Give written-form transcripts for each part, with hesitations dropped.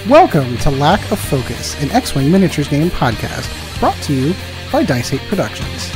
Welcome to Lack of Focus, an X-Wing miniatures game podcast, brought to you by DiceHate Productions.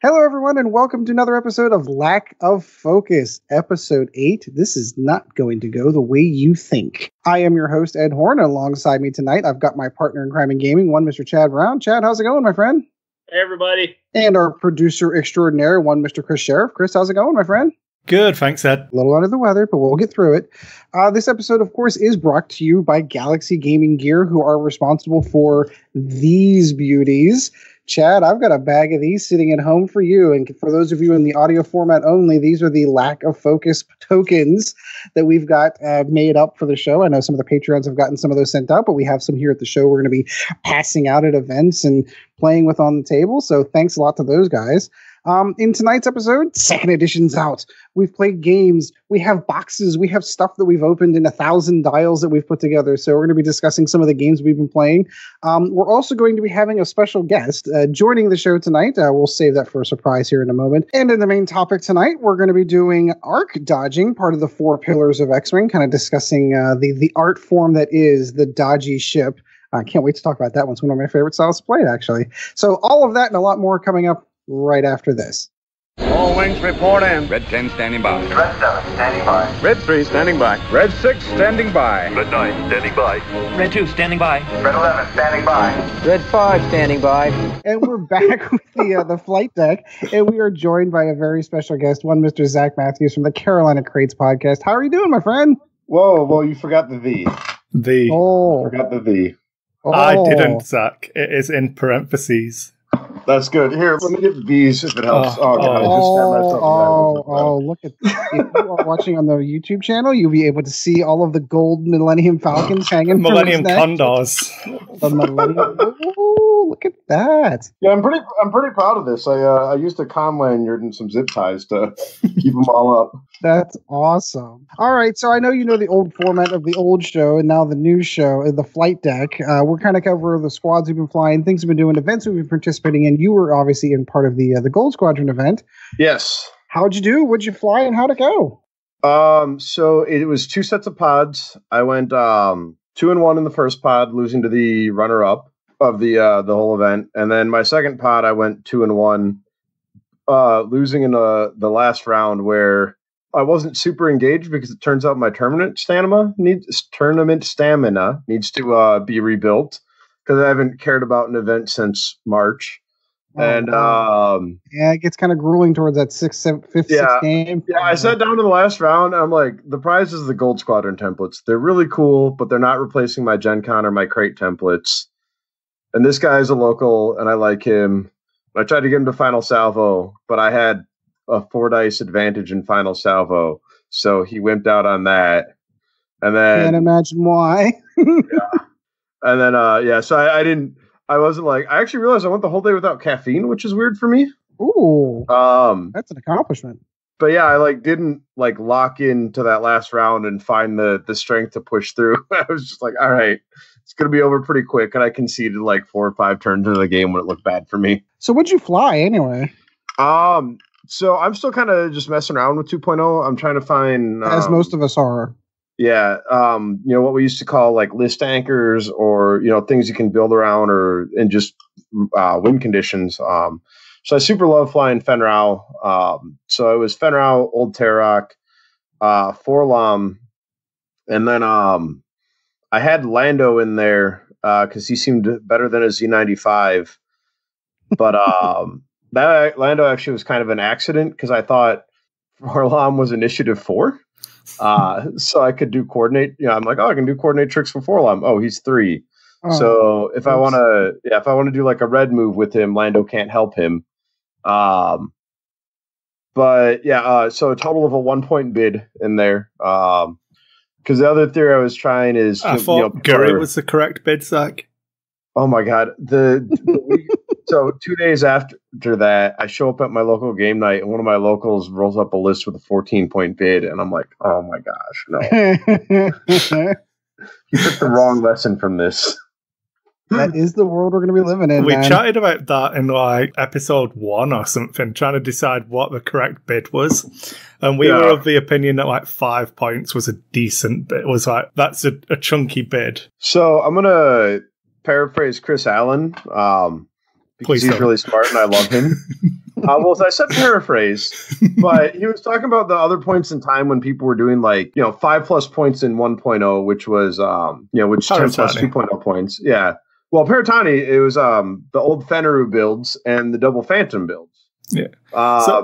Hello everyone, and welcome to another episode of Lack of Focus, episode 8. This is not going to go the way you think. I am your host, Ed Horn, and alongside me tonight, I've got my partner in crime in gaming, one Mr. Chad Brown. Chad, how's it going, my friend? Hey, everybody. And our producer extraordinaire, one Mr. Kris Sheriff. Kris, how's it going, my friend? Good, thanks, Ed. A little under the weather, but we'll get through it. This episode, of course, is brought to you by Galaxy Gaming Gear, who are responsible for these beauties. Chad, I've got a bag of these sitting at home for you. And for those of you in the audio format only, these are the Lack of Focus tokens that we've got made up for the show. I know some of the Patreons have gotten some of those sent out, but we have some here at the show we're going to be passing out at events and playing with on the table. So thanks a lot to those guys. In tonight's episode, second edition's out. We've played games. We have boxes. We have stuff that we've opened in 1,000 dials that we've put together. So we're going to be discussing some of the games we've been playing. We're also going to be having a special guest joining the show tonight. We'll save that for a surprise here in a moment. And in the main topic tonight, we're going to be doing arc dodging, part of the 4 pillars of X-Wing, kind of discussing the art form that is the dodgy ship. I can't wait to talk about that one. It's one of my favorite styles to play, actually. So all of that and a lot more coming up right after this. All wings report in. Red 10 standing by. Red 7 standing by. Red 3 standing by. Red 6 standing by. Red 9 standing by. Red 2 standing by. Red 11 standing by. Red 5 standing by. And we're back with the flight deck, and we are joined by a very special guest, one Mr. Zack Mathews from the Carolina Crates podcast. How are you doing, my friend? Whoa, you forgot the V. The Forgot the V. I didn't, Zach. It is in parentheses. That's good. Here, let me get these if it helps. God, I just got myself look at this. If you are watching on the YouTube channel, you'll be able to see all of the gold Millennium Falcons hanging Millennium from his neck. Condors. The Millennium. Ooh, look at that. Yeah, I'm pretty proud of this. I used a comm lanyard and some zip ties to keep them all up. That's awesome. All right, so I know you know the old format of the old show and now the new show, the flight deck. We're kind of covering the squads we've been flying, things we've been doing, events we've been participating in. You were obviously in part of the Gold Squadron event. Yes. How'd you do? What'd you fly, and how'd it go? So it was 2 sets of pods. I went 2-1 in the first pod, losing to the runner-up of the whole event, and then my second pod I went 2-1, losing in the last round where I wasn't super engaged because it turns out my tournament stamina needs to be rebuilt because I haven't cared about an event since March. And yeah, it gets kind of grueling towards that sixth game. Yeah, I sat down to the last round. And I'm like, the prize is the Gold Squadron templates. They're really cool, but they're not replacing my Gen Con or my crate templates. And this guy is a local, and I like him. I tried to get him to Final Salvo, but I had a 4 dice advantage in Final Salvo, so he wimped out on that. And then can't imagine why. Yeah. And then so I wasn't like, I actually realized I went the whole day without caffeine, which is weird for me. Ooh. That's an accomplishment. But yeah, I didn't lock into that last round and find the strength to push through. I was just like, all right, it's gonna be over pretty quick, and I conceded 4 or 5 turns into the game when it looked bad for me. So what'd you fly anyway? So I'm still kind of just messing around with 2.0. I'm trying to find as most of us are. Yeah, what we used to call list anchors, or things you can build around, or in just wind conditions. So I super love flying Fenrau. So it was Fenrau, Old Terrock, Forlom, and then I had Lando in there because he seemed better than a Z95. But that Lando actually was kind of an accident because I thought Forlom was Initiative 4. So I could do coordinate. I'm like, I can do coordinate tricks for Forlom. Oh, he's 3. So if I want to do a red move with him, Lando can't help him. But yeah, so a total of a 1-point bid in there. Because the other theory I was trying is, I thought Gary was the correct bid, Zach. Oh my God. So 2 days after that, I show up at my local game night, and one of my locals rolls up a list with a 14-point bid, and I'm like, oh my gosh, no. He took the wrong lesson from this. That is the world we're going to be living in. We man. chatted about that in like episode 1 or something, trying to decide what the correct bid was. And we were of the opinion that like 5 points was a decent bid. It was like, that's a chunky bid. So I'm going to paraphrase Chris Allen because he's really smart and I love him. Well, I said paraphrase, but he was talking about the other points in time when people were doing like, 5+ points in 1.0, which was, which 10 plus 2.0 points. Yeah. Well, Paratani, it was the old Fenneru builds and the double Phantom builds. Yeah.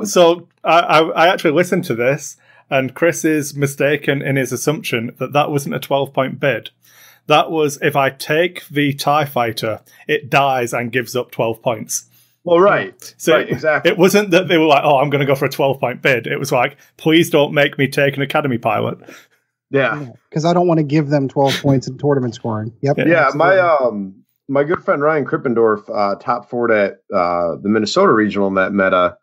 So I actually listened to this, and Chris is mistaken in his assumption that wasn't a 12-point bid. That was if I take the TIE fighter, it dies and gives up 12 points. Well, right. So right, exactly. It wasn't that they were like, oh, I'm going to go for a 12-point bid. It was like, please don't make me take an Academy pilot. Yeah. Because I don't want to give them 12 points in tournament scoring. Yep. Yeah, my good friend Ryan Krippendorf top 4'd at the Minnesota Regional in that meta,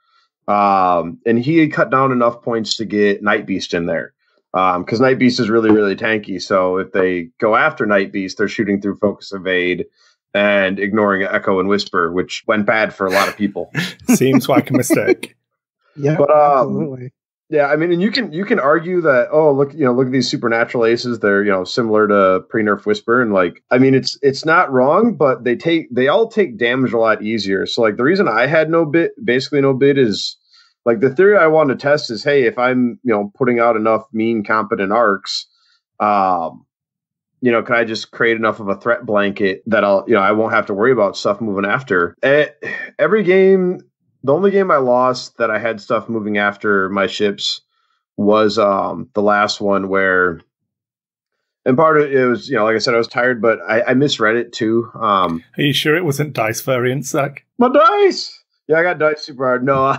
and he had cut down enough points to get Night Beast in there. Because Night Beast is really, really tanky. So if they go after Night Beast, they're shooting through Focus Evade and ignoring Echo and Whisper, which went bad for a lot of people. Seems like a mistake. Yeah, but absolutely. Yeah, I mean, and you can argue that, oh, look at these supernatural aces. They're similar to pre-nerf Whisper, and like, I mean, it's not wrong, but they all take damage a lot easier. So like, the reason I had basically no bid is like the theory I wanted to test is, hey, if I'm putting out enough mean competent arcs, can I just create enough of a threat blanket that I won't have to worry about stuff moving after every game. The only game I lost that I had stuff moving after my ships was the last one where, and part of it was, like I said, I was tired, but I misread it too. Are you sure it wasn't dice variants, Zach? My dice! Yeah, I got dice super hard. No,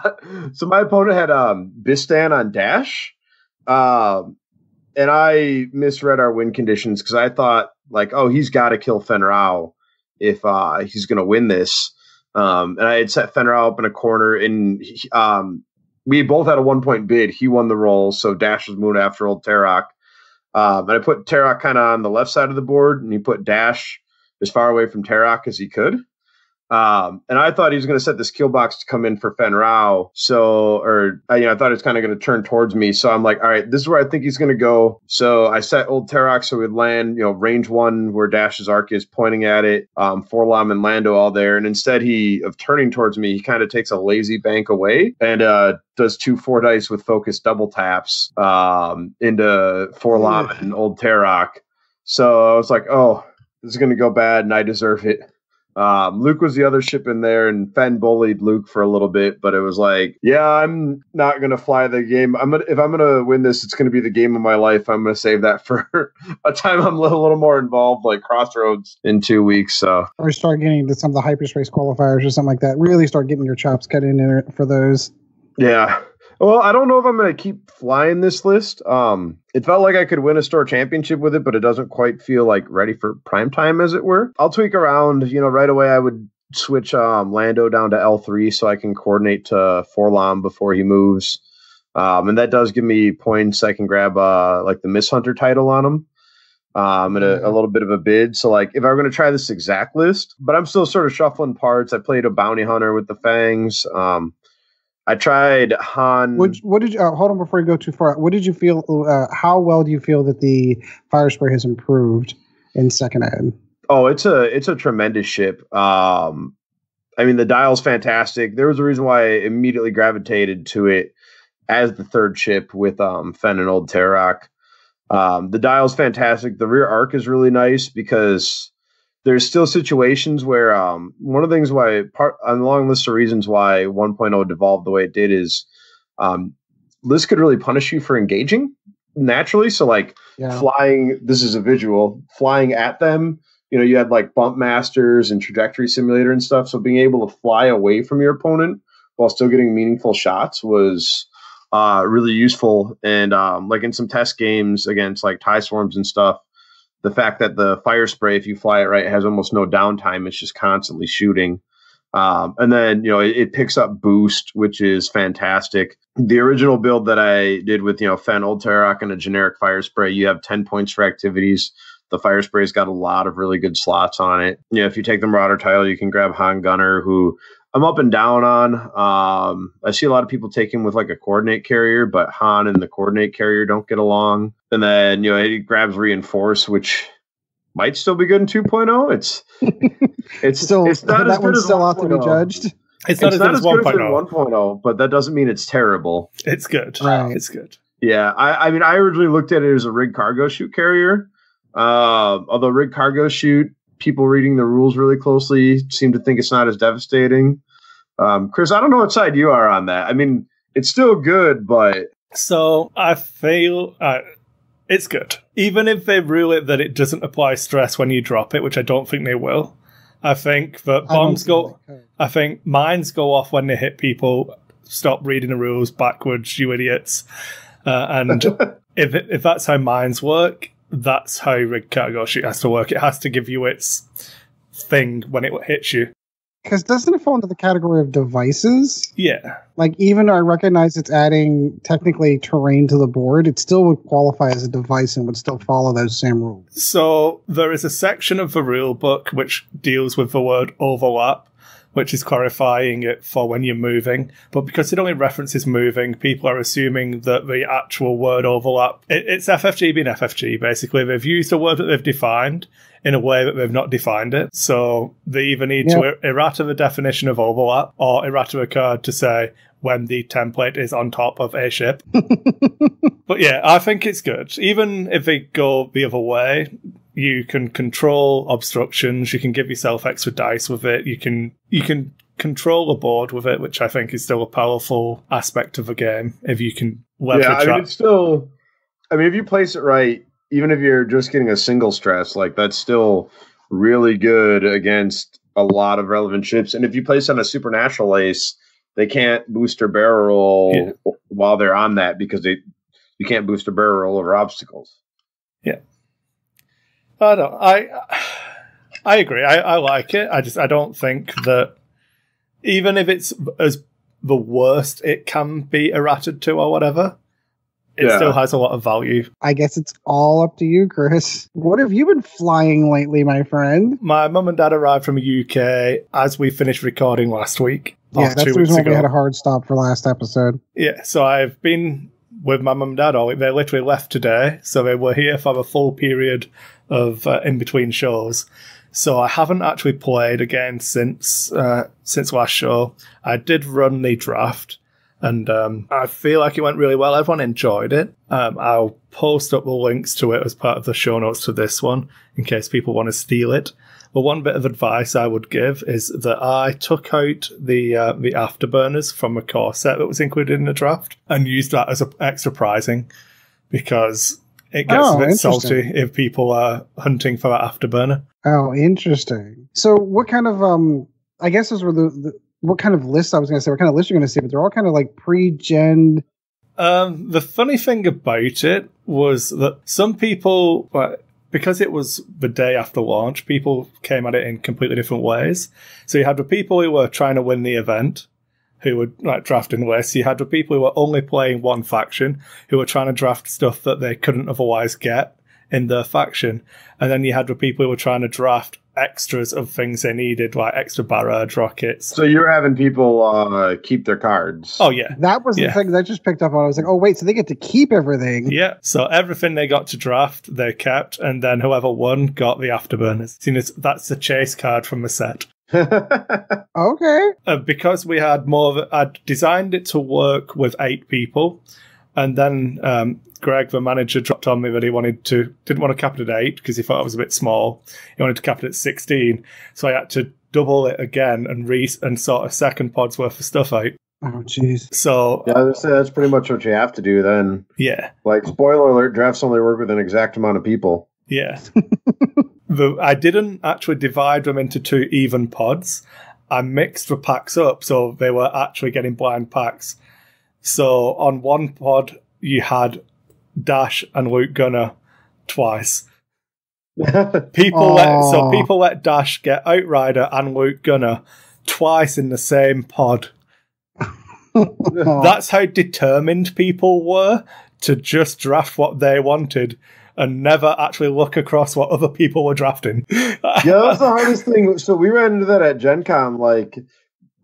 so my opponent had Bistan on Dash, and I misread our win conditions because I thought, like, oh, he's got to kill Fenrau if he's going to win this. And I had set Fenrau up in a corner, and we both had a 1-point bid. He won the roll, so Dash was moving after old Terok. And I put Terok kind of on the left side of the board, and he put Dash as far away from Terok as he could. And I thought he was going to set this kill box to come in for Fenrau. I thought it's kind of going to turn towards me. So I'm like, all right, this is where I think he's going to go. So I set old Terok so we'd land, range 1 where Dash's arc is pointing at it. Forlom and Lando all there. And instead of turning towards me, he kind of takes a lazy bank away and does 2 4 dice with focus double taps into Forlom and old Terok. So I was like, oh, this is going to go bad and I deserve it. Luke was the other ship in there, and Fen bullied Luke for a little bit, but it was like, yeah, I'm not going to fly the game. If I'm going to win this, it's going to be the game of my life. I'm going to save that for a time I'm a little more involved, like Crossroads in 2 weeks. So, or start getting to some of the hyperspace qualifiers or something like that. Really start getting your chops cut in there for those. Yeah. Well, I don't know if I'm going to keep flying this list. It felt like I could win a store championship with it, but it doesn't quite feel like ready for prime time, as it were. I'll tweak around. Right away I would switch Lando down to L3 so I can coordinate to Forlom before he moves. And that does give me points. I can grab like the Miss Hunter title on him. And a little bit of a bid. So like if I were going to try this exact list, but I'm still sort of shuffling parts. I played a bounty hunter with the Fangs. I tried Han. What did you hold on before you go too far? What did you feel? How well do you feel that the fire spray has improved in second ed? Oh, it's a tremendous ship. I mean, the dial's fantastic. There was a reason why I immediately gravitated to it as the third ship with Fen and old Terok. The dial's fantastic. The rear arc is really nice because there's still situations where one of the things why on the long list of reasons why 1.0 devolved the way it did is this could really punish you for engaging naturally. So like flying, this is a visual, flying at them, you had like bump masters and trajectory simulator and stuff. So being able to fly away from your opponent while still getting meaningful shots was really useful. And like in some test games against like TIE Swarms and stuff, the fact that the fire spray, if you fly it right, has almost no downtime. It's just constantly shooting. And then, it picks up boost, which is fantastic. The original build that I did with, Fen, old Terok, and a generic fire spray, you have 10 points for activities. The Fire Spray's got a lot of really good slots on it. You know, if you take the Marauder title, you can grab Han Gunner, who I'm up and down on. I see a lot of people take him with like a coordinate carrier, but Han and the coordinate carrier don't get along. And then, you know, he grabs Reinforce, which might still be good in 2.0. It's Still, it's not that as good one's as still out to be 1.0. judged. It's not as good as 1.0. 1.0, but that doesn't mean it's terrible. It's good. Right. It's good. Yeah, I mean, I originally looked at it as a rig cargo chute carrier. Although rig cargo chute, people reading the rules really closely seem to think it's not as devastating. Kris, I don't know what side you are on that. I mean, it's still good, but... So I feel it's good. Even if they rule it that it doesn't apply stress when you drop it, which I don't think they will. I think that bombs go... I think mines go off when they hit people. Stop reading the rules backwards, you idiots. And if that's how mines work, that's how rig cargo chute has to work. It has to give you its thing when it hits you. Because doesn't it fall into the category of devices? Yeah. Like, even though I recognize it's adding technically terrain to the board, it still would qualify as a device and would still follow those same rules. So there is a section of the rule book which deals with the word overlap, which is clarifying it for when you're moving. But because it only references moving, people are assuming that the actual word overlap, it's FFG being FFG, basically. They've used a word that they've defined in a way that they've not defined it. So they either need to errata the definition of overlap or errata a card to say when the template is on top of a ship. But yeah, I think it's good. Even if they go the other way, you can control obstructions, you can give yourself extra dice with it, you can control a board with it, which I think is still a powerful aspect of the game if you can leverage that. I mean, it's still... I mean, if you place it right, even if you're just getting a single stress, like, that's still really good against a lot of relevant ships. And if you place on a supernatural ace, they can't boost their barrel roll while they're on that because you can't boost a barrel roll over obstacles. Yeah. I agree. I like it. I don't think that even if it's as the worst it can be errated to or whatever, it still has a lot of value. I guess it's all up to you, Kris. What have you been flying lately, my friend? My mum and dad arrived from the UK as we finished recording last week. Yeah, that's the reason why we had a hard stop for last episode. Yeah, so I've been with my mum and dad all week. They literally left today, so they were here for the full period of in-between shows. So I haven't actually played again since last show. I did run the draft, and I feel like it went really well. Everyone enjoyed it. I'll post up the links to it as part of the show notes to this one, in case people want to steal it. But one bit of advice I would give is that I took out the afterburners from a core set that was included in the draft and used that as extra prizing, because it gets a bit salty if people are hunting for that afterburner. Oh, interesting. So what kind of, I guess those were what kind of list I was going to say, what kind of list you're going to see, but they're all kind of like pre-gen. The funny thing about it was that some people, because it was the day after launch, people came at it in completely different ways. So you had the people who were trying to win the event, who were like drafting lists. You had the people who were only playing one faction, who were trying to draft stuff that they couldn't otherwise get in their faction. And then you had the people who were trying to draft extras of things they needed, like extra barrage rockets. So you're having people keep their cards. Oh, yeah. That was the thing that I just picked up on. I was like, oh, wait, so they get to keep everything. Yeah. So everything they got to draft, they kept, and then whoever won got the afterburners. That's the chase card from the set. Okay. Because we had more of it, I'd designed it to work with 8 people, and then Greg, the manager, dropped on me that he didn't want to cap it at 8 because he thought it was a bit small. He wanted to cap it at 16, so I had to double it again and sort a second pod's worth of stuff out. Oh, jeez. So yeah, that's pretty much what you have to do then. Yeah. Like, spoiler alert, drafts only work with an exact amount of people. Yeah. I didn't actually divide them into 2 even pods. I mixed the packs up, so they were actually getting blind packs. So on one pod, you had Dash and Luke Gunner twice. People let Dash get Outrider and Luke Gunner twice in the same pod. That's how determined people were to just draft what they wanted. and never actually look across what other people were drafting. Yeah, that's the hardest thing. So we ran into that at Gen Con. Like,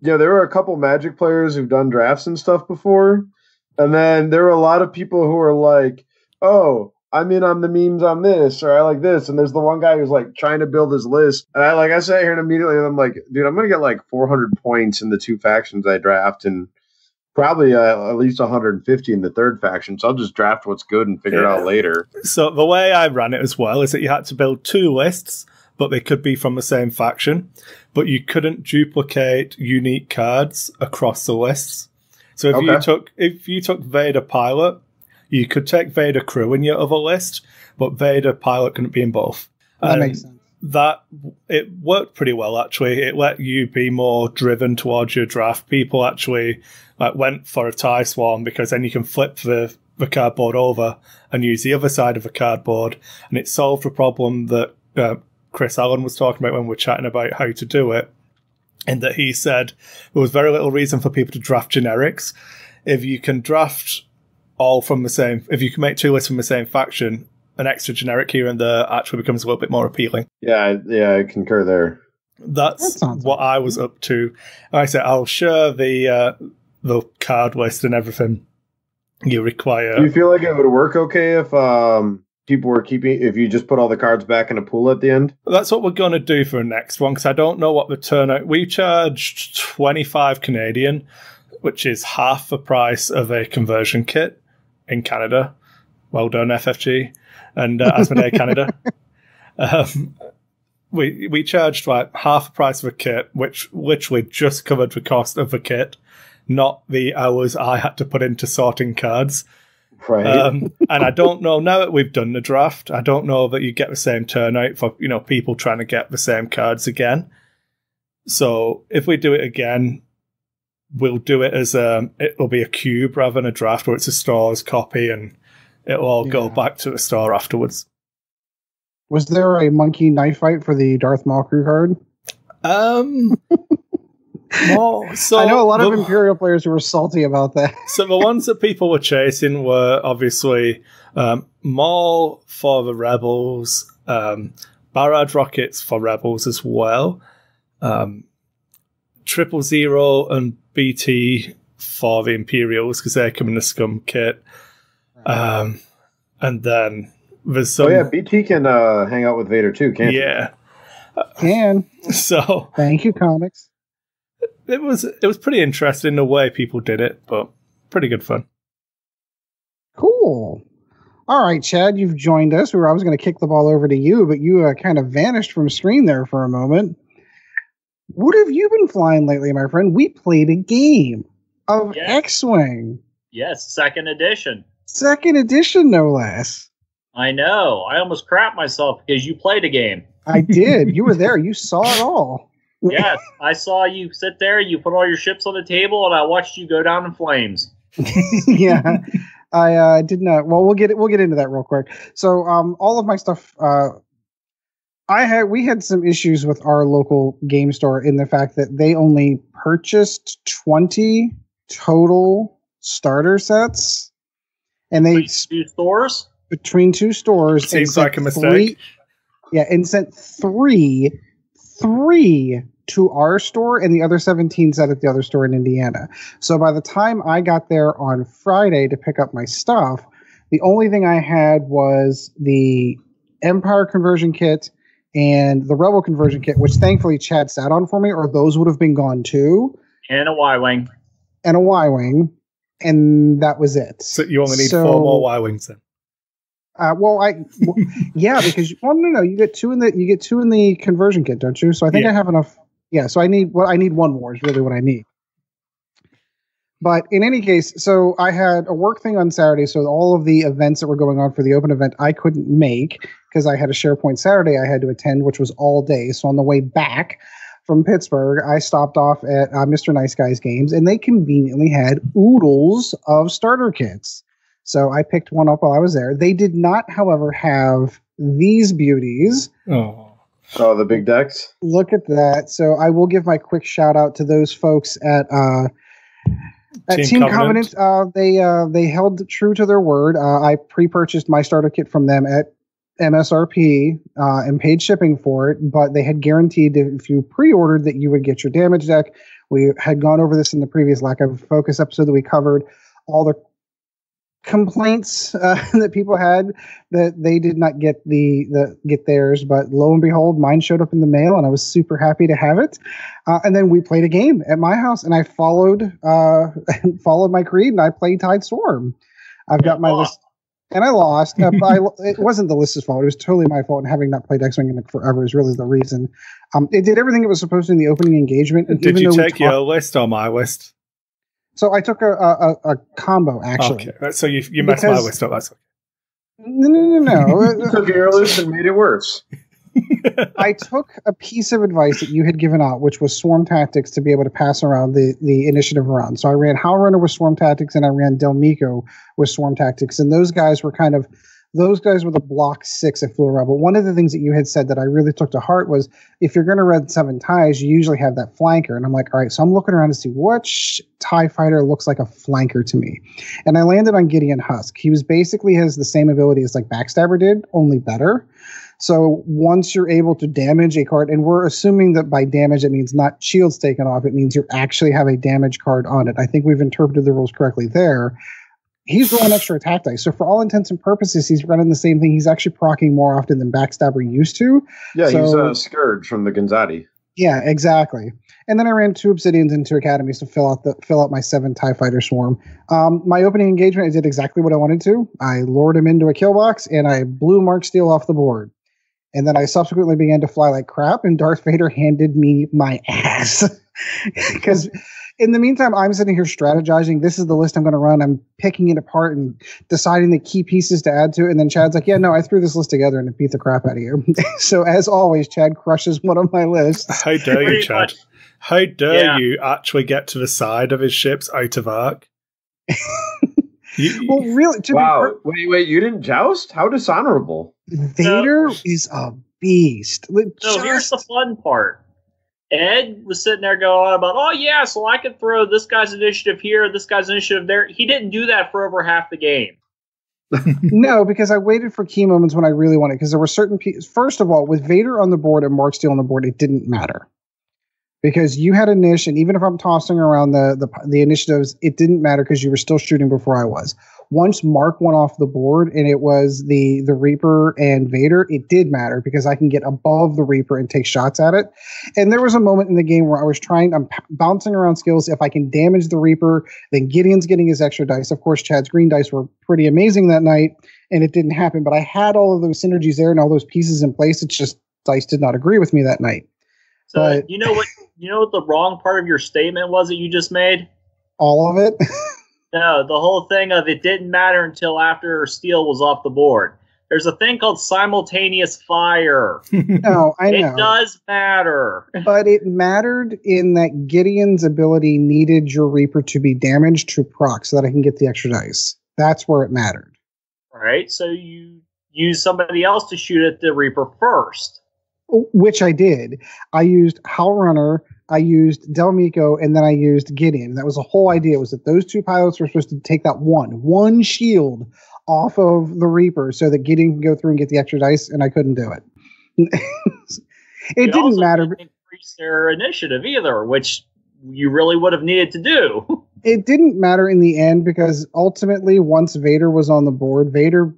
there were a couple Magic players who've done drafts and stuff before. And then there were a lot of people who are like, oh, I'm in on the memes on this, or I like this. And there's the one guy who's like trying to build his list. And I sat here and immediately I'm like, dude, I'm going to get like 400 points in the 2 factions I draft and probably at least 150 in the 3rd faction. So I'll just draft what's good and figure it out later. So the way I ran it as well is that you had to build 2 lists, but they could be from the same faction. But you couldn't duplicate unique cards across the lists. So if you took Vader Pilot, you could take Vader Crew in your other list, but Vader Pilot couldn't be in both. That makes sense. It worked pretty well, actually. It let you be more driven towards your draft. People actually went for a TIE Swarm because then you can flip the cardboard over and use the other side of the cardboard. And it solved a problem that Chris Allen was talking about when we were chatting about how to do it, in that he said there was very little reason for people to draft generics. If you can draft all from the same, if you can make 2 lists from the same faction, an extra generic here and there actually becomes a little bit more appealing. Yeah, I concur there. That's what I was up to. Like I said, I'll share the card list and everything you require. Do you feel like it would work okay if people were if you just put all the cards back in a pool at the end? That's what we're going to do for the next one, because I don't know what the turnout... We charged 25 Canadian, which is half the price of a conversion kit in Canada. Well done, FFG and Asmodee Canada. We charged like half the price of a kit, which literally just covered the cost of the kit, not the hours I had to put into sorting cards. Right. And I don't know, now that we've done the draft, I don't know that you get the same turnout for people trying to get the same cards again. So if we do it again, we'll do it as it'll be a cube rather than a draft where it's a store's copy and it'll all go back to the store afterwards. Was there a monkey knife fight for the Darth Maul crew card? So I know a lot of Imperial players who were salty about that. So the ones that people were chasing were obviously Maul for the Rebels, Barrage Rockets for Rebels as well, 000 and BT for the Imperials because they come in the Scum kit. And then there's some... Oh yeah, BT can hang out with Vader too, can't he? Yeah. Can. So... Thank you, comics. It was pretty interesting the way people did it, but pretty good fun. Cool. All right, Chad, you've joined us. I was going to kick the ball over to you, but you kind of vanished from screen there for a moment. What have you been flying lately, my friend? We played a game of X-Wing. Yes, 2nd edition. 2nd edition, no less. I know. I almost crapped myself because you played a game. I did. You were there. You saw it all. Yes, I saw you sit there. You put all your ships on the table, and I watched you go down in flames. Yeah, I did not. Well, we'll get into that real quick. So, all of my stuff. We had some issues with our local game store in the fact that they only purchased 20 total starter sets, and they between two stores. Seems like a mistake. And sent three to our store and the other 17 set at the other store in Indiana. So by the time I got there on Friday to pick up my stuff, the only thing I had was the Empire conversion kit and the Rebel conversion kit, which thankfully Chad sat on for me, or those would have been gone too. And a Y-Wing. And that was it. So you only need 4 more Y-Wings then. Because no, you get two in the conversion kit, don't you? So I think I have enough. Yeah, so I need one more is really what I need. But in any case, so I had a work thing on Saturday, so all of the events that were going on for the open event I couldn't make because I had a SharePoint Saturday I had to attend, which was all day. So on the way back from Pittsburgh, I stopped off at Mr. Nice Guys Games, and they conveniently had oodles of starter kits. So I picked one up while I was there. They did not, however, have these beauties. Oh, the big decks? Look at that. So I will give my quick shout out to those folks at Team Covenant. They held true to their word. I pre-purchased my starter kit from them at MSRP and paid shipping for it, but they had guaranteed that if you pre-ordered that you would get your damage deck. We had gone over this in the previous Lack of Focus episode that we covered all the complaints that people had that they did not get get theirs, but lo and behold, mine showed up in the mail, and I was super happy to have it. And then we played a game at my house, and I followed my creed, and I played Tide Storm. I've got my list. And I lost. It wasn't the list's fault. It was totally my fault. And having not played X-Wing in forever is really the reason. It did everything it was supposed to in the opening engagement. And did you take your list or my list? So I took a combo, actually. Okay, so you messed my list up. That's okay. No. You took your list and made it worse. I took a piece of advice that you had given out, which was swarm tactics, to be able to pass around the initiative around. So I ran Howl Runner with swarm tactics, and I ran Del Mico with swarm tactics. And those guys were the block 6 I flew around. But one of the things that you had said that I really took to heart was, if you're going to run 7 ties, you usually have that flanker. And I'm like, all right, so I'm looking around to see which TIE fighter looks like a flanker to me. And I landed on Gideon Husk. He has the same ability as like Backstabber did, only better. So once you're able to damage a card, and we're assuming that by damage it means not shields taken off, it means you actually have a damage card on it. I think we've interpreted the rules correctly there. He's rolling extra attack dice. So for all intents and purposes, he's running the same thing. He's actually proccing more often than Backstabber used to. Yeah, he's a Scourge from the Gonzati. Yeah, exactly. And then I ran 2 Obsidians and 2 Academies to fill out my 7 TIE Fighter swarm. My opening engagement, I did exactly what I wanted to. I lured him into a kill box, and I blew Mark Steele off the board. And then I subsequently began to fly like crap, and Darth Vader handed me my ass. Because in the meantime, I'm sitting here strategizing. This is the list I'm going to run. I'm picking it apart and deciding the key pieces to add to it. And then Chad's like, yeah, no, I threw this list together and it beat the crap out of you. So as always, Chad crushes one of my lists. How dare you, Chad? How dare you actually get to the side of his ships out of arc? Well, really, wait, you didn't joust? How dishonorable. Vader is a beast. So here's the fun part. Ed was sitting there going about, oh, yeah, so I could throw this guy's initiative here, this guy's initiative there. He didn't do that for over half the game. No, because I waited for key moments when I really wanted, because there were certain pieces. First of all, with Vader on the board and Mark Steele on the board, it didn't matter. Because you had a niche, and even if I'm tossing around the initiatives, it didn't matter because you were still shooting before I was. Once Mark went off the board and it was the Reaper and Vader, it did matter because I can get above the Reaper and take shots at it. And there was a moment in the game where I'm bouncing around skills. If I can damage the Reaper, then Gideon's getting his extra dice. Of course, Chad's green dice were pretty amazing that night, and it didn't happen. But I had all of those synergies there and all those pieces in place. It's just dice did not agree with me that night. So but, you know what the wrong part of your statement was that you just made? All of it? No, the whole thing of it didn't matter until after Steele was off the board. There's a thing called simultaneous fire. No, I know. It does matter. But it mattered in that Gideon's ability needed your Reaper to be damaged to proc so that I can get the extra dice. That's where it mattered. Right, so you use somebody else to shoot at the Reaper first. Which I did. I used Howl Runner, I used Del Mico, and then I used Gideon. That was the whole idea, was that those 2 pilots were supposed to take that one shield off of the Reaper so that Gideon can go through and get the extra dice, and I couldn't do it. It didn't matter. Didn't increase their initiative either, which you really would have needed to do. It didn't matter in the end because ultimately, once Vader was on the board, Vader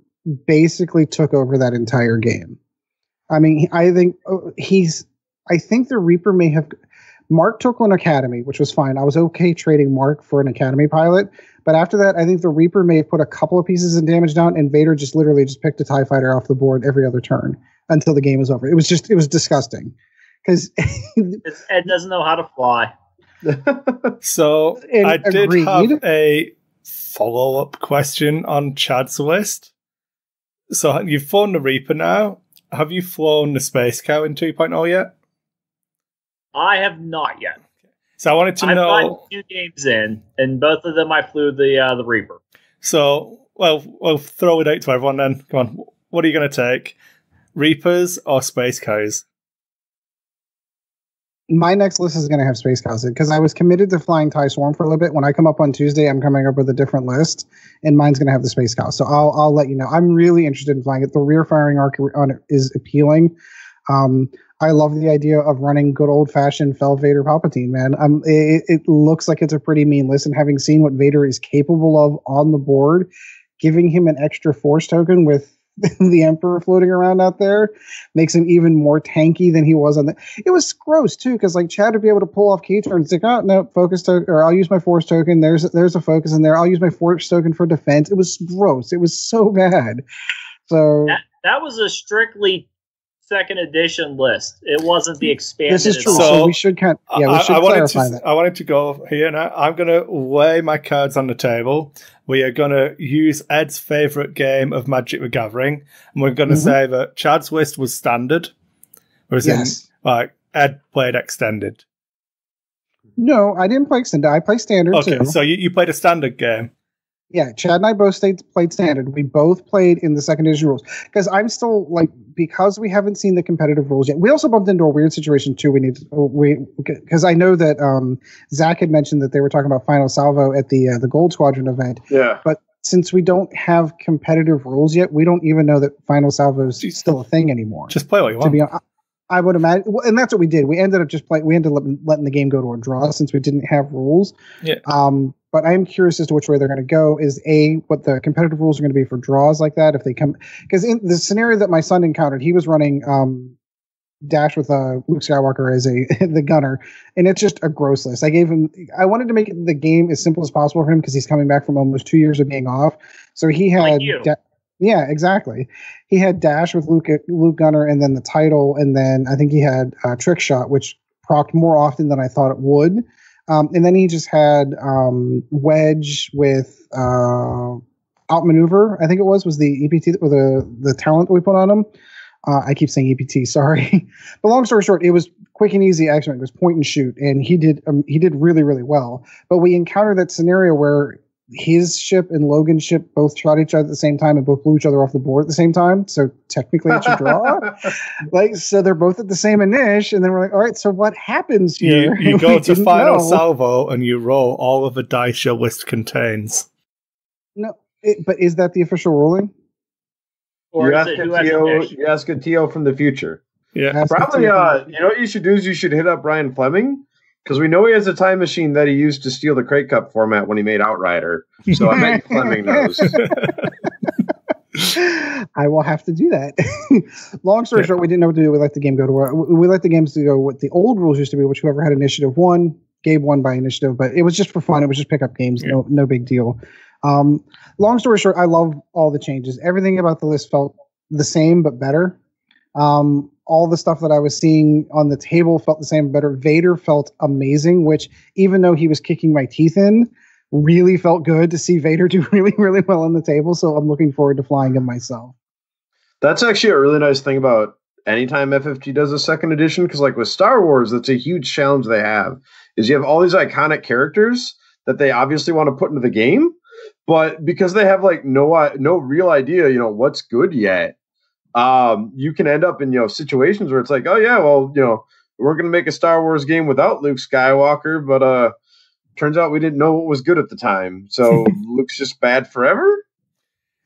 basically took over that entire game. I mean, I think the Reaper may have. Mark took on Academy, which was fine. I was okay trading Mark for an Academy pilot. But after that, I think the Reaper may have put a couple of pieces of damage down, and Vader just literally just picked a TIE fighter off the board every other turn until the game was over. It was disgusting. Because Ed doesn't know how to fly. So I did have a follow-up question on Chad's list. So you've flown the Reaper now. Have you flown the Space Cow in 2.0 yet? I have not yet. So I wanted to know. I've gotten 2 games in, and both of them I flew the Reaper. So, we'll throw it out to everyone then. Come on, what are you going to take? Reapers or Space Cows? My next list is going to have Space Cows because I was committed to flying TIE Swarm for a little bit. When I come up on Tuesday, I'm coming up with a different list, and mine's going to have the Space Cows. So I'll let you know. I'm really interested in flying it. The rear firing arc on it is appealing. I love the idea of running good old fashioned Fel Vader Palpatine, man. It looks like it's a pretty mean list, and having seen what Vader is capable of on the board, giving him an extra Force token with the Emperor floating around out there makes him even more tanky than he was on the. It was gross too, because like Chad would be able to pull off key turns. It's like, oh no, focus token, or I'll use my Force token. There's a focus in there. I'll use my Force token for defense. It was gross. It was so bad. So that was a strictly second edition list. It wasn't the expanded. This is true. So we should clarify that. I wanted to go here now. I'm going to lay my cards on the table. We are going to use Ed's favourite game of Magic the Gathering, and we're going to say that Chad's list was standard, whereas Ed played extended. No, I didn't play extended. I play standard too. So you played a standard game. Yeah, Chad and I both played standard. We both played in the second edition rules because I'm still because we haven't seen the competitive rules yet. We also bumped into a weird situation too. Because I know that Zach had mentioned that they were talking about Final Salvo at the Gold Squadron event. Yeah, but since we don't have competitive rules yet, we don't even know that Final Salvo is still a thing anymore. Just play what you want. To be honest, I would imagine, and that's what we did. We ended up letting the game go to a draw since we didn't have rules. Yeah. But I'm curious as to which way they're going to go. Is what the competitive rules are going to be for draws like that if they come? Because in the scenario that my son encountered, he was running Dash with Luke Skywalker as the gunner, and it's just a gross list. I wanted to make the game as simple as possible for him because he's coming back from almost 2 years of being off. So he had. Yeah, exactly. He had Dash with Luke Gunner, and then the title, and then I think he had Trick Shot, which procced more often than I thought it would. And then he just had Wedge with Outmaneuver, I think it was the EPT or the talent that we put on him. I keep saying EPT, sorry. But long story short, it was quick and easy action. It was point and shoot, and he did really, really well. But we encountered that scenario where his ship and Logan's ship both shot each other at the same time and both blew each other off the board at the same time. So technically it's a draw. So they're both at the same initial, and then we're like, all right, so what happens here? You go to Final Salvo and you roll all of the dice your list contains. No, but is that the official ruling? Or you ask a TO from the future. Yeah. Probably, you know what you should do is you should hit up Brian Fleming. Because we know he has a time machine that he used to steal the Crate Cup format when he made Outrider. So I bet Fleming knows. I will have to do that. Long story short, we didn't know what to do. We let the game go to we let the games to go what the old rules used to be, which whoever had initiative won. Gabe won by initiative, but it was just for fun. It was just pick up games. Yeah. No big deal. Long story short, I love all the changes. Everything about the list felt the same but better. All the stuff that I was seeing on the table felt the same, better. Vader felt amazing, which even though he was kicking my teeth in, really felt good to see Vader do really, really well on the table. So I'm looking forward to flying him myself. That's actually a really nice thing about anytime FFG does a second edition, because like with Star Wars, that's a huge challenge they have, is you have all these iconic characters that they obviously want to put into the game, but because they have like no real idea, what's good yet, you can end up in situations where it's like, oh yeah, well, we're going to make a Star Wars game without Luke Skywalker, but turns out we didn't know what was good at the time, so Luke's just bad forever.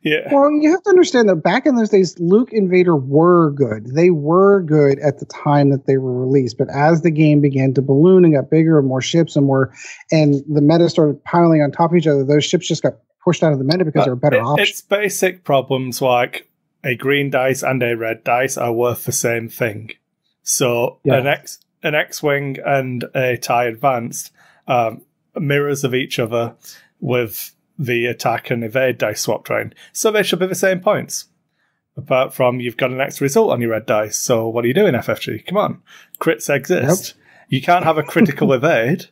Yeah. Well, you have to understand that back in those days, Luke and Vader were good. They were good at the time that they were released. But as the game began to balloon and got bigger and more ships and the meta started piling on top of each other, those ships just got pushed out of the meta because there were better options. It's basic problems like a green dice and a red dice are worth the same thing. So an X-Wing and a TIE Advanced mirrors of each other with the attack and evade dice swap train. So they should be the same points. Apart from you've got an extra result on your red dice. So what are you doing, FFG? Come on. Crits exist. Yep. You can't have a critical evade.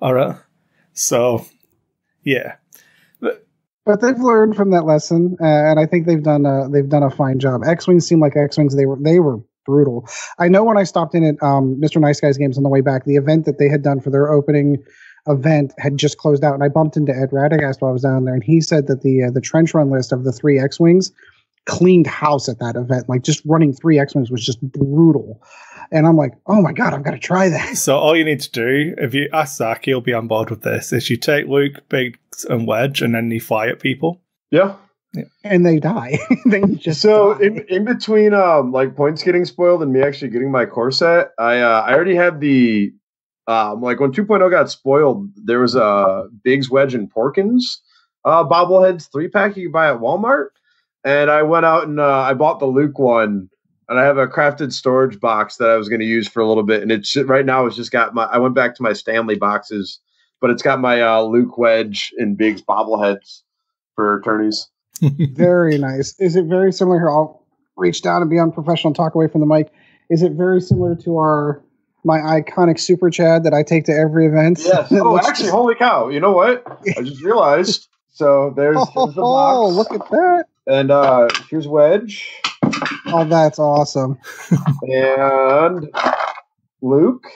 Alright. So, yeah. But they've learned from that lesson, and I think they've done a fine job. X-Wings seem like X-Wings. They were brutal. I know when I stopped in at Mr. Nice Guys Games on the way back, the event that they had done for their opening event had just closed out, and I bumped into Ed Radagast while I was down there, and he said that the trench run list of the 3 X-Wings cleaned house at that event. Like just running 3 X-Wings was just brutal. And I'm like, oh my God, I've got to try that. So all you need to do, if you ask Zach, he'll be on board with this, is you take Luke, Biggs, and Wedge, and then you fly at people. Yeah. And they die. They just die. In between like points getting spoiled and me actually getting my core set, I already had the like when 2.0 got spoiled, there was a Biggs, Wedge, and Porkins bobbleheads 3-pack you could buy at Walmart. And I went out and I bought the Luke one, and I have a crafted storage box that I was going to use for a little bit. And it's right now it's just got I went back to my Stanley boxes, but it's got my Luke, Wedge, and Biggs bobbleheads for attorneys. Very nice. Is it very similar here? I'll reach down and be unprofessional and talk away from the mic. Is it very similar to my iconic Super Chad that I take to every event? Yes. Oh, actually, holy cow. You know what? I just realized. So there's the box. Oh, look at that. And here's Wedge. Oh, that's awesome. And Luke.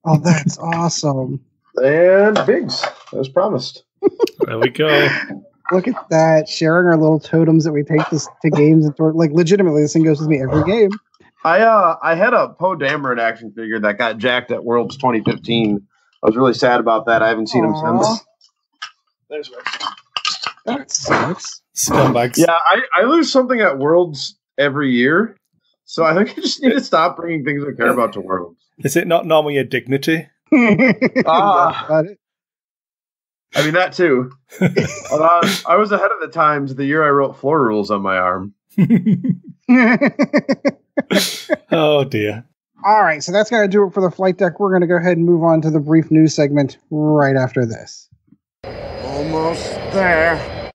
Oh, that's awesome. And Biggs, as promised. There we go. Look at that. Sharing our little totems that we take to games. And like, legitimately, this thing goes with me every game. I had a Poe Dameron action figure that got jacked at Worlds 2015. I was really sad about that. I haven't seen him since. There's Wedge. That sucks. Scumbags. Yeah, I lose something at Worlds every year, so I think I just need to stop bringing things I care about to Worlds. Is it not normally a dignity? I mean, that too. I was ahead of the times the year I wrote floor rules on my arm. Oh, dear. All right, so that's going to do it for the flight deck. We're going to go ahead and move on to the brief news segment right after this. Almost there.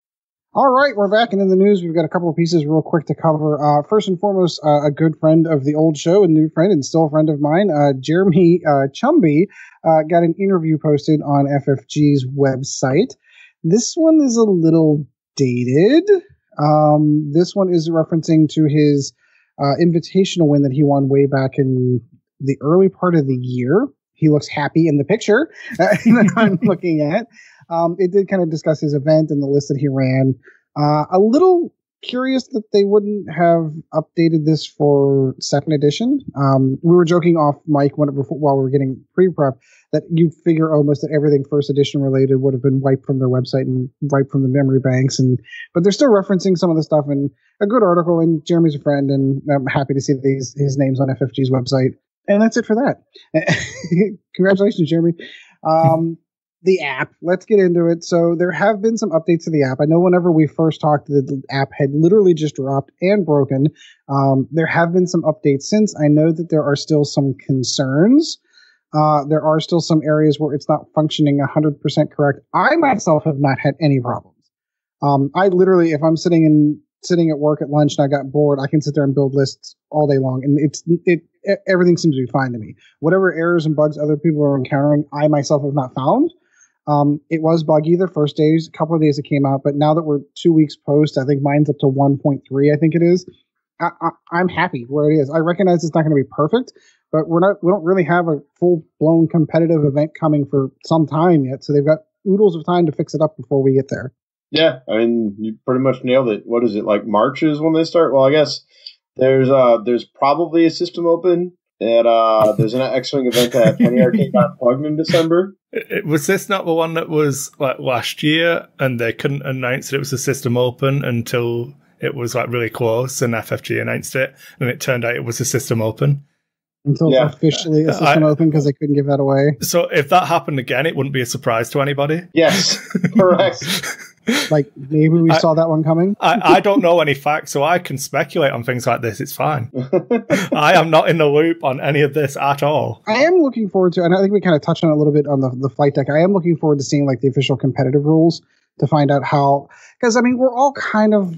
All right, we're back, and in the news, we've got a couple of pieces real quick to cover. First and foremost, a good friend of the old show, a new friend, and still a friend of mine, Jeremy Chumby, got an interview posted on FFG's website. This one is a little dated. This one is referencing to his invitational win that he won way back in the early part of the year. He looks happy in the picture that I'm looking at. It did kind of discuss his event and the list that he ran. A little curious that they wouldn't have updated this for second edition. We were joking off mic while we were getting pre-prep that you'd figure almost that everything first edition related would have been wiped from their website and wiped from the memory banks. But they're still referencing some of the stuff in a good article. And Jeremy's a friend, and I'm happy to see his name's on FFG's website. And that's it for that. Congratulations, Jeremy. The app, let's get into it. So there have been some updates to the app. I know whenever we first talked, the app had literally just dropped and broken. There have been some updates since. I know that there are still some concerns. There are still some areas where it's not functioning 100% correct. I myself have not had any problems. I literally, if I'm sitting at work at lunch and I got bored, I can sit there and build lists all day long, and everything seems to be fine to me. Whatever errors and bugs other people are encountering, I myself have not found. It was buggy the first days, a couple of days it came out, but now that we're 2 weeks post, I think mine's up to 1.3, I think it is. I'm happy where it is. I recognize it's not going to be perfect, but we don't really have a full-blown competitive event coming for some time yet, so they've got oodles of time to fix it up before we get there. Yeah, I mean, you pretty much nailed it. What is it, like March is when they start? Well, I guess there's probably a system open. And there's an X-Wing event at Penny Arcade got plugged in December. Was this not the one that was like last year, and they couldn't announce that it was a system open until it was like really close, and FFG announced it, and it turned out it was a system open? Until officially a system open, because they couldn't give that away. So if that happened again, it wouldn't be a surprise to anybody? Yes, correct. Like, maybe we saw that one coming? I don't know any facts, so I can speculate on things like this. It's fine. I am not in the loop on any of this at all. I am looking forward to, and I think we kind of touched on it a little bit on the flight deck, I am looking forward to seeing like the official competitive rules to find out how, because I mean, we're all kind of,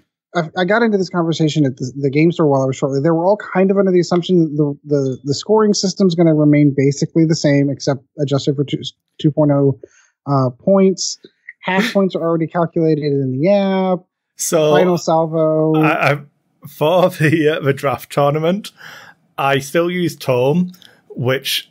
I got into this conversation at the game store while I was shortly. They were all kind of under the assumption that the scoring system is going to remain basically the same, except adjusted for 2.0 points. Half points are already calculated in the app. So final salvo. For the draft tournament, I still use Tome, which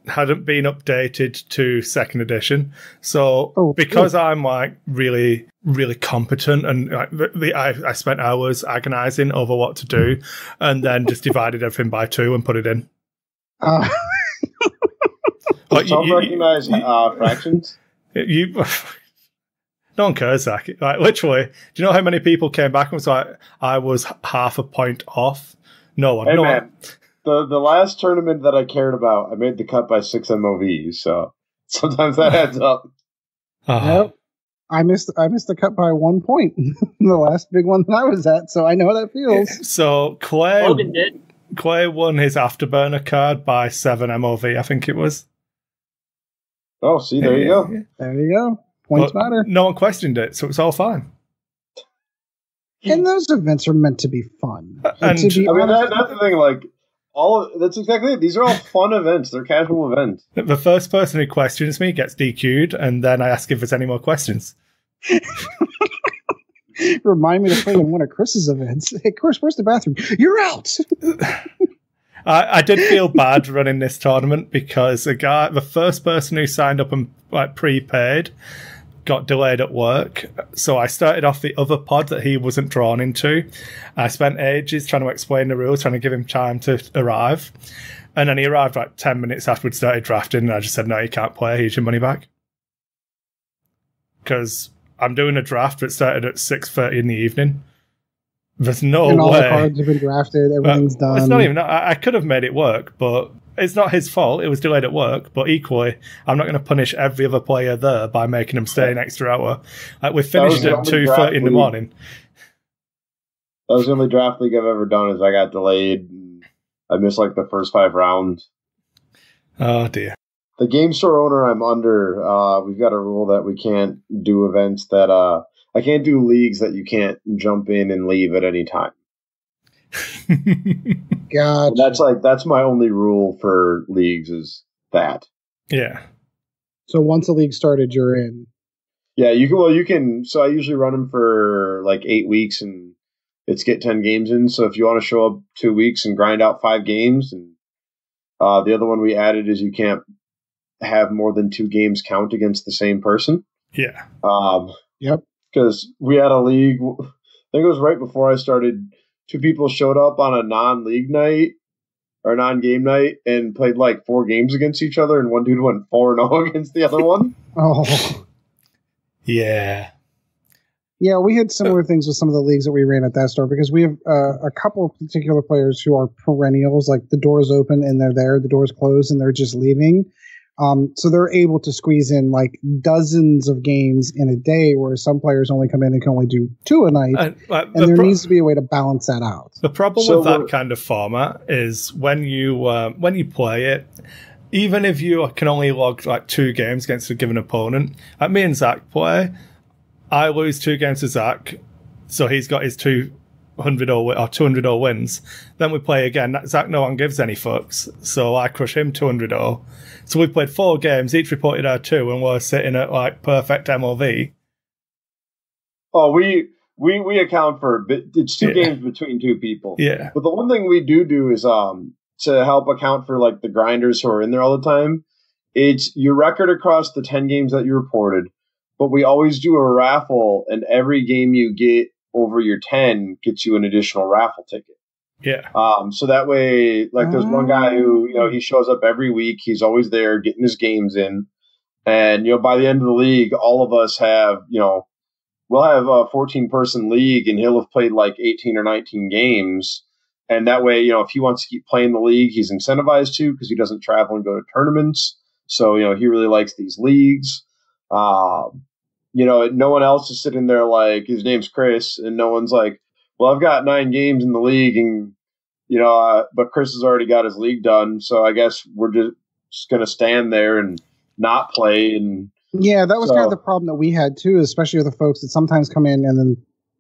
hadn't been updated to second edition. So because I'm like really, really competent and I spent hours agonizing over what to do and then just divided everything by 2 and put it in. Does Tom recognize fractions? No one cares, Zach. Like, literally, do you know how many people came back and was like, I was half a point off? No one. Hey, no man. One. The last tournament that I cared about, I made the cut by 6 MOVs, so sometimes that adds up. Yep. I missed the cut by 1 point. The last big one that I was at, so I know how that feels. So Logan did. Clay won his Afterburner card by 7 MOV, I think it was. Oh, see, there you go. There you go. Points matter. No one questioned it, so it's all fine. And those events are meant to be fun. That's the thing. Like that's exactly it. These are all fun events. They're casual events. The first person who questions me gets DQ'd, and then I ask if there's any more questions. Remind me to play in one of Kris's events. Hey, Kris, where's the bathroom? You're out. I did feel bad running this tournament because the first person who signed up and like prepaid, got delayed at work. So I started off the other pod that he wasn't drawn into. I spent ages trying to explain the rules, trying to give him time to arrive. And then he arrived like 10 minutes after we'd started drafting, and I just said, no, you can't play. Here's your money back. Because I'm doing a draft that started at 6:30 in the evening. There's no way. And all the cards have been drafted. Everything's done. It's not even. I could have made it work, but it's not his fault. It was delayed at work. But equally, I'm not going to punish every other player there by making them stay an extra hour. Like, we finished at 2:30 in the morning. That was the only draft league I've ever done. Is I got delayed. I missed like the first 5 rounds. Oh dear. The game store owner I'm under, we've got a rule that we can't do events that I can't do leagues that you can't jump in and leave at any time. Gotcha. That's my only rule for leagues is that. Yeah. So once a league started, you're in. Yeah, you can. So I usually run them for like 8 weeks, and it's get 10 games in. So if you want to show up 2 weeks and grind out 5 games, and the other one we added is you can't have more than 2 games count against the same person. Yeah. Yep. Because we had a league, I think it was right before I started, 2 people showed up on a non-league night or non-game night and played like 4 games against each other, and one dude went 4-0 against the other one. Oh. Yeah. Yeah, we had similar things with some of the leagues that we ran at that store because we have a couple of particular players who are perennials, like the door's open and they're there, the door's closed and they're just leaving. So they're able to squeeze in like dozens of games in a day, where some players only come in and can only do 2 a night. And there needs to be a way to balance that out. The problem with that kind of format is when you play it, even if you can only log like 2 games against a given opponent, like me and Zach play, I lose 2 games to Zach, so he's got his 200 or 200 wins. Then we play again. Zach no one gives any fucks, so I crush him 200. So we've played 4 games, each reported our 2, and we're sitting at like perfect MLV. Oh, we account for it's 2 games between 2 people. Yeah. But the one thing we do is to help account for like the grinders who are in there all the time. It's your record across the 10 games that you reported, but we always do a raffle, and every game you get over your 10 gets you an additional raffle ticket. Yeah. So that way, like, there's one guy who, he shows up every week. He's always there getting his games in. And, by the end of the league, all of us have, we'll have a 14-person league, and he'll have played like 18 or 19 games. And that way, if he wants to keep playing the league, he's incentivized to, because he doesn't travel and go to tournaments. So, he really likes these leagues. No one else is sitting there like, his name's Kris, and no one's like, well, I've got 9 games in the league, and but Kris has already got his league done, so I guess we're just going to stand there and not play. And yeah, that was kind of the problem that we had too, especially with the folks that sometimes come in, and then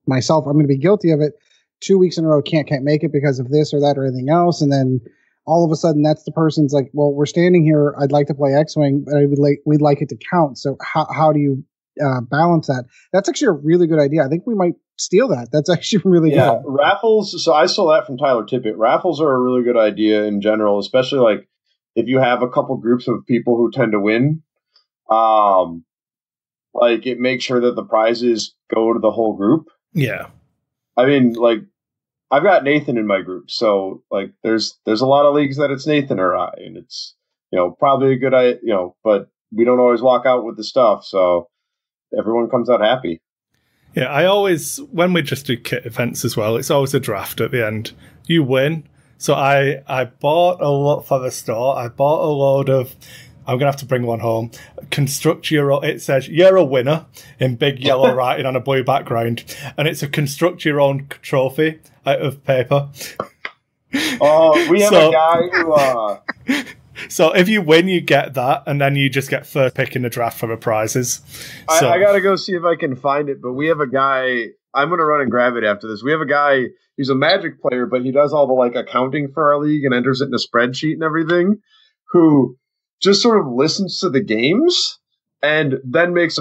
myself, I'm going to be guilty of it. 2 weeks in a row, can't make it because of this or that or anything else, and then all of a sudden, that's the person's like, well, we're standing here. I'd like to play X-Wing, but we'd like it to count. So how do you balance that? That's actually a really good idea. I think we might steal that. That's actually really good. Raffles. So I stole that from Tyler Tippett. Raffles are a really good idea in general, especially like if you have a couple groups of people who tend to win, like it makes sure that the prizes go to the whole group. Yeah. I mean, like I've got Nathan in my group, so like there's a lot of leagues that it's Nathan or I, and it's probably a good idea, but we don't always walk out with the stuff, so everyone comes out happy. Yeah, I always, when we just do kit events as well, it's always a draft at the end. You win. So I bought a lot for the store. I bought a load of, I'm going to have to bring one home. Construct your own, it says, you're a winner in big yellow writing on a blue background. And it's a construct your own trophy out of paper. Oh, we have a guy who... So if you win, you get that, and then you just get first pick in the draft for the prizes. So, I got to go see if I can find it, but we have a guy, I'm going to run and grab it after this. We have a guy, he's a Magic player, but he does all the like accounting for our league and enters it in a spreadsheet and everything, who just sort of listens to the games and then makes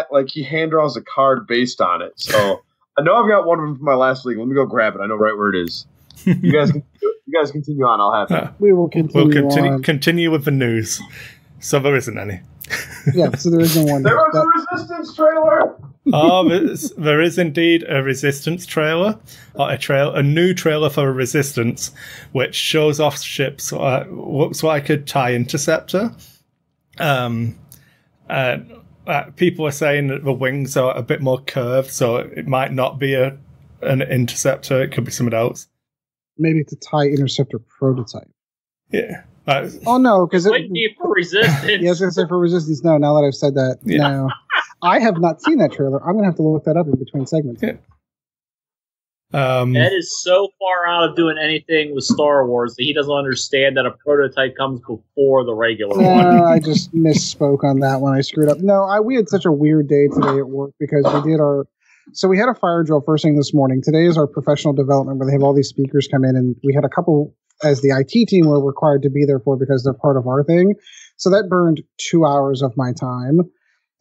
like he hand draws a card based on it. So I know I've got one of them from my last league. Let me go grab it. I know right where it is. You guys continue on. I'll have it. We will continue. We'll continue with the news. So there isn't any. Yeah, so there isn't one. There was a Resistance trailer. Oh, there is indeed a Resistance trailer, or a new trailer for a Resistance, which shows off ships. Looks like a TIE interceptor. People are saying that the wings are a bit more curved, so it might not be an interceptor. It could be something else. Maybe it's a TIE interceptor prototype. Yeah. Oh no, because it wouldn't be for Resistance. Yeah, I was gonna say for Resistance. No, now that I've said that, no, I have not seen that trailer. I'm gonna have to look that up in between segments. Yeah. Ed is so far out of doing anything with Star Wars that he doesn't understand that a prototype comes before the regular one. I just misspoke on that one. I screwed up. No, we had such a weird day today at work because we did we had a fire drill first thing this morning. Today is our professional development where they have all these speakers come in, and we had a couple as the IT team were required to be there for because they're part of our thing. So that burned 2 hours of my time.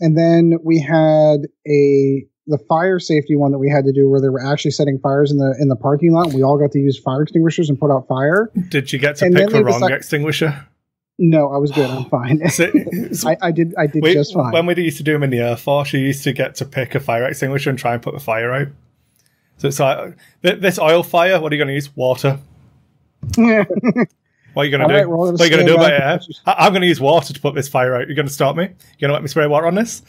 And then we had the fire safety one that we had to do where they were actually setting fires in the parking lot. We all got to use fire extinguishers and put out fire. Did you get to pick the wrong extinguisher? No, I was good. I'm fine. I did just fine. When we used to do them in the Air Force, you used to get to pick a fire extinguisher and try and put the fire out. So it's like, this oil fire, what are you going to use? Water. What are you going to do? What are you going to do about it? I'm going to use water to put this fire out. You're going to stop me? You're going to let me spray water on this?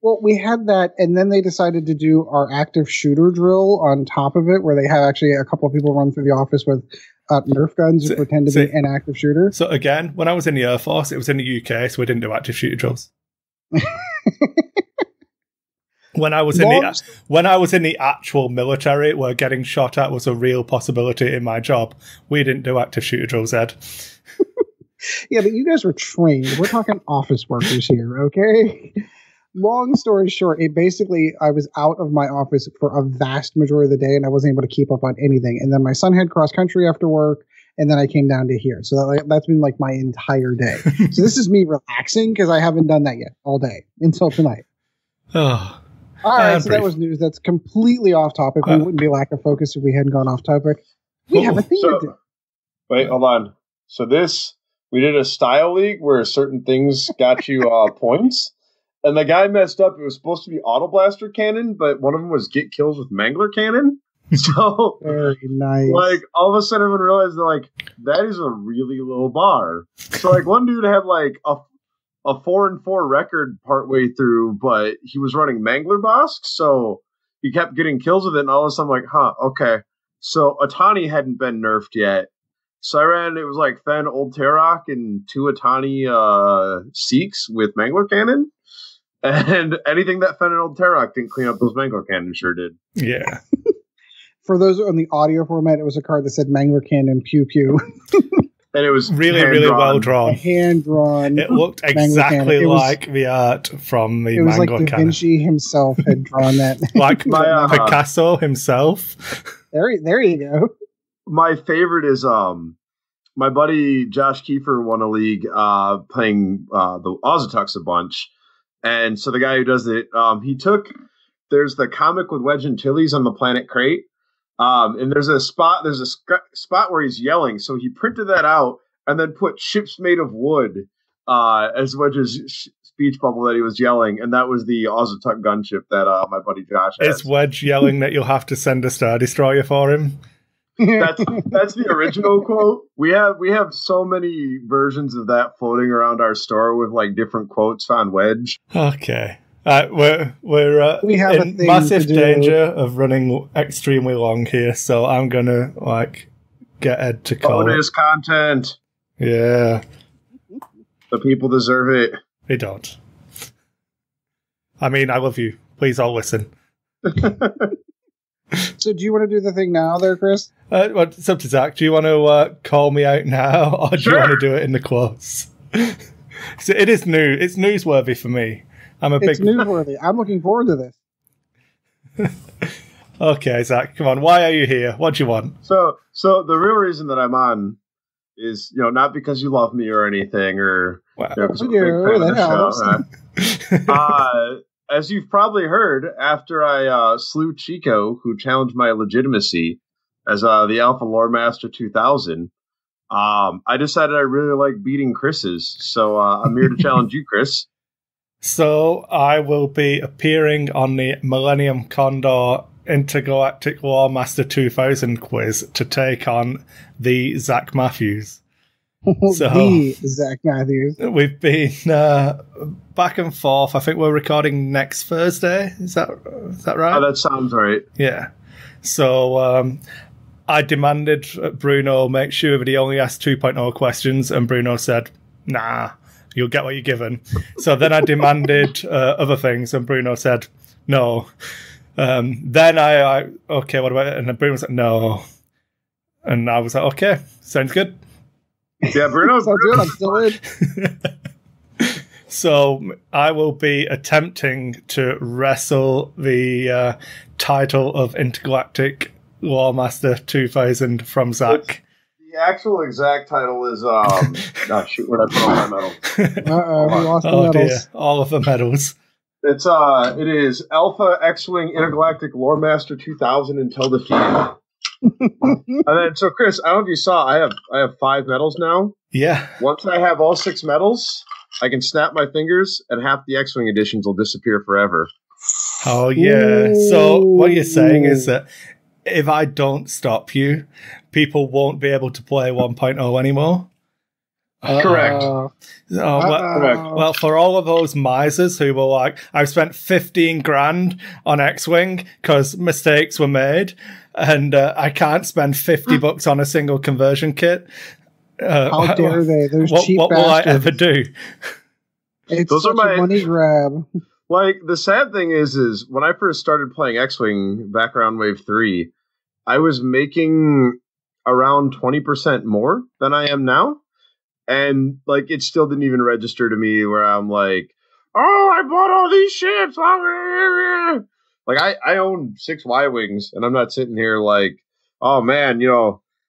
Well, we had that, and then they decided to do our active shooter drill on top of it, where they have actually a couple of people run through the office with Nerf guns who pretend to be an active shooter. So again, when I was in the Air Force, it was in the UK, so we didn't do active shooter drills. When I was in the actual military, where getting shot at was a real possibility in my job, we didn't do active shooter drills, Ed. Yeah, but you guys were trained. We're talking office workers here, okay? Long story short, I was out of my office for a vast majority of the day, and I wasn't able to keep up on anything. And then my son had cross country after work, and then I came down to here. So that's been like my entire day. So this is me relaxing because I haven't done that yet all day until tonight. Oh. All right, so that was news. That's completely off topic. We wouldn't be lack of focus if we hadn't gone off topic. We have a thing to do. Wait, hold on. So we did a style league where certain things got you points. And the guy messed up. It was supposed to be Auto Blaster Cannon, but one of them was Get Kills with Mangler Cannon. So, very nice. Like, all of a sudden everyone realized, like, that is a really low bar. So, like, one dude had, like, a 4-4 record partway through, but he was running Mangler Bosk, so he kept getting kills with it, and all of a sudden I'm like, okay. So, Atani hadn't been nerfed yet. So I ran, it was like Fen, Old Terok, and 2 Atani Seeks with Mangler Cannon. And anything that Fen and Old Terok didn't clean up, those Mangler Cannon sure did. Yeah. For those on the audio format, it was a card that said Mangler Cannon Pew Pew. And it was really well drawn. Hand drawn. It looked exactly like the art from the Mangler Cannon. It was like Da Vinci himself had drawn that. Like Picasso himself. There you go. My favorite is my buddy Josh Kiefer won a league playing the Ozatux a bunch. And so the guy who does it, there's the comic with Wedge Antilles on the Planet Crate. And there's a spot where he's yelling. So he printed that out and then put ships made of wood as much as speech bubble that he was yelling. And that was the Ozatuck gunship that my buddy Josh has. Is Wedge yelling that you'll have to send a Star Destroyer for him? That's the original quote. We have so many versions of that floating around our store with like different quotes on Wedge. Okay. We're We have a in thing massive to do. danger of running extremely long here, so I'm gonna get Ed to call it. Bonus content. Yeah, The people deserve it. they don't. I mean, I love you. Please all listen. So do you want to do the thing now there, Chris? Well, it's up to Zach. Do you want to call me out now, or do you want to do it in the close? So it is new. It's newsworthy for me. It's newsworthy. I'm looking forward to this. Okay, Zach, come on. Why are you here? What do you want? So the real reason that I'm on is, not because you love me or anything, or Wow. 'cause I'm a big fan of the show. As you've probably heard, after I slew Chico, who challenged my legitimacy as the Alpha Lore Master 2000, I decided I really like beating Kris's. So I'm here to challenge you, Kris. So I will be appearing on the Millennium Condor Intergalactic Lore Master 2000 quiz to take on the Zack Mathews. So The Zack Mathews. we've been back and forth. I think we're recording next Thursday. Is that right? Oh, that sounds right. Yeah. So I demanded Bruno make sure that he only asked 2.0 questions, and Bruno said, nah, you'll get what you're given. So then I demanded other things, and Bruno said, no. Then I okay, what about it? And then Bruno said, no. And I was like, okay, sounds good. Yeah, Bruno's Sounds good. I'm still in. So I will be attempting to wrestle the title of Intergalactic Lore Master 2000 from Zach. The actual exact title is shoot, where'd I put all my medals? We lost the Oh medals. dear, all of the medals. It is Alpha X-Wing Intergalactic Lore Master 2000 until defeated. And then, so Kris, I don't know if you saw, I have 5 medals now. Yeah. Once I have all 6 medals, I can snap my fingers, and half the X-Wing editions will disappear forever. Oh yeah. So what you're saying is that if I don't stop you, people won't be able to play 1.0 anymore. Correct. Well, for all of those misers who were like, I've spent 15 grand on X-Wing because mistakes were made, and I can't spend 50 bucks on a single conversion kit. How dare they? Those cheap what will I bastards. ever do? It's Those such are my- a money grab. Like, the sad thing is when I first started playing X-Wing back around Wave 3, I was making around 20% more than I am now. And, like, it still didn't even register to me where I'm like, oh, I bought all these ships. Like, I own 6 Y-Wings, and I'm not sitting here like, oh, man,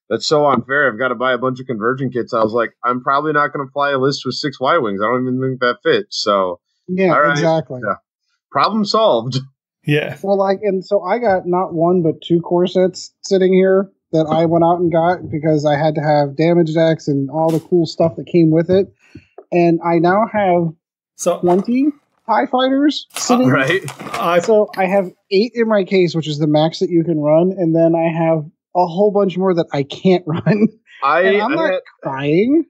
that's so unfair. I've got to buy a bunch of conversion kits. I was like, I'm probably not going to fly a list with 6 Y-Wings. I don't even think that fits. So, Yeah, all right. exactly. Yeah. Problem solved. Yeah. Well, and so I got not 1 but 2 core sets sitting here that I went out and got because I had to have damage decks and all the cool stuff that came with it. And I now have 20 TIE fighters sitting. Right. So I have 8 in my case, which is the max that you can run, and then I have a whole bunch more that I can't run. I'm not crying.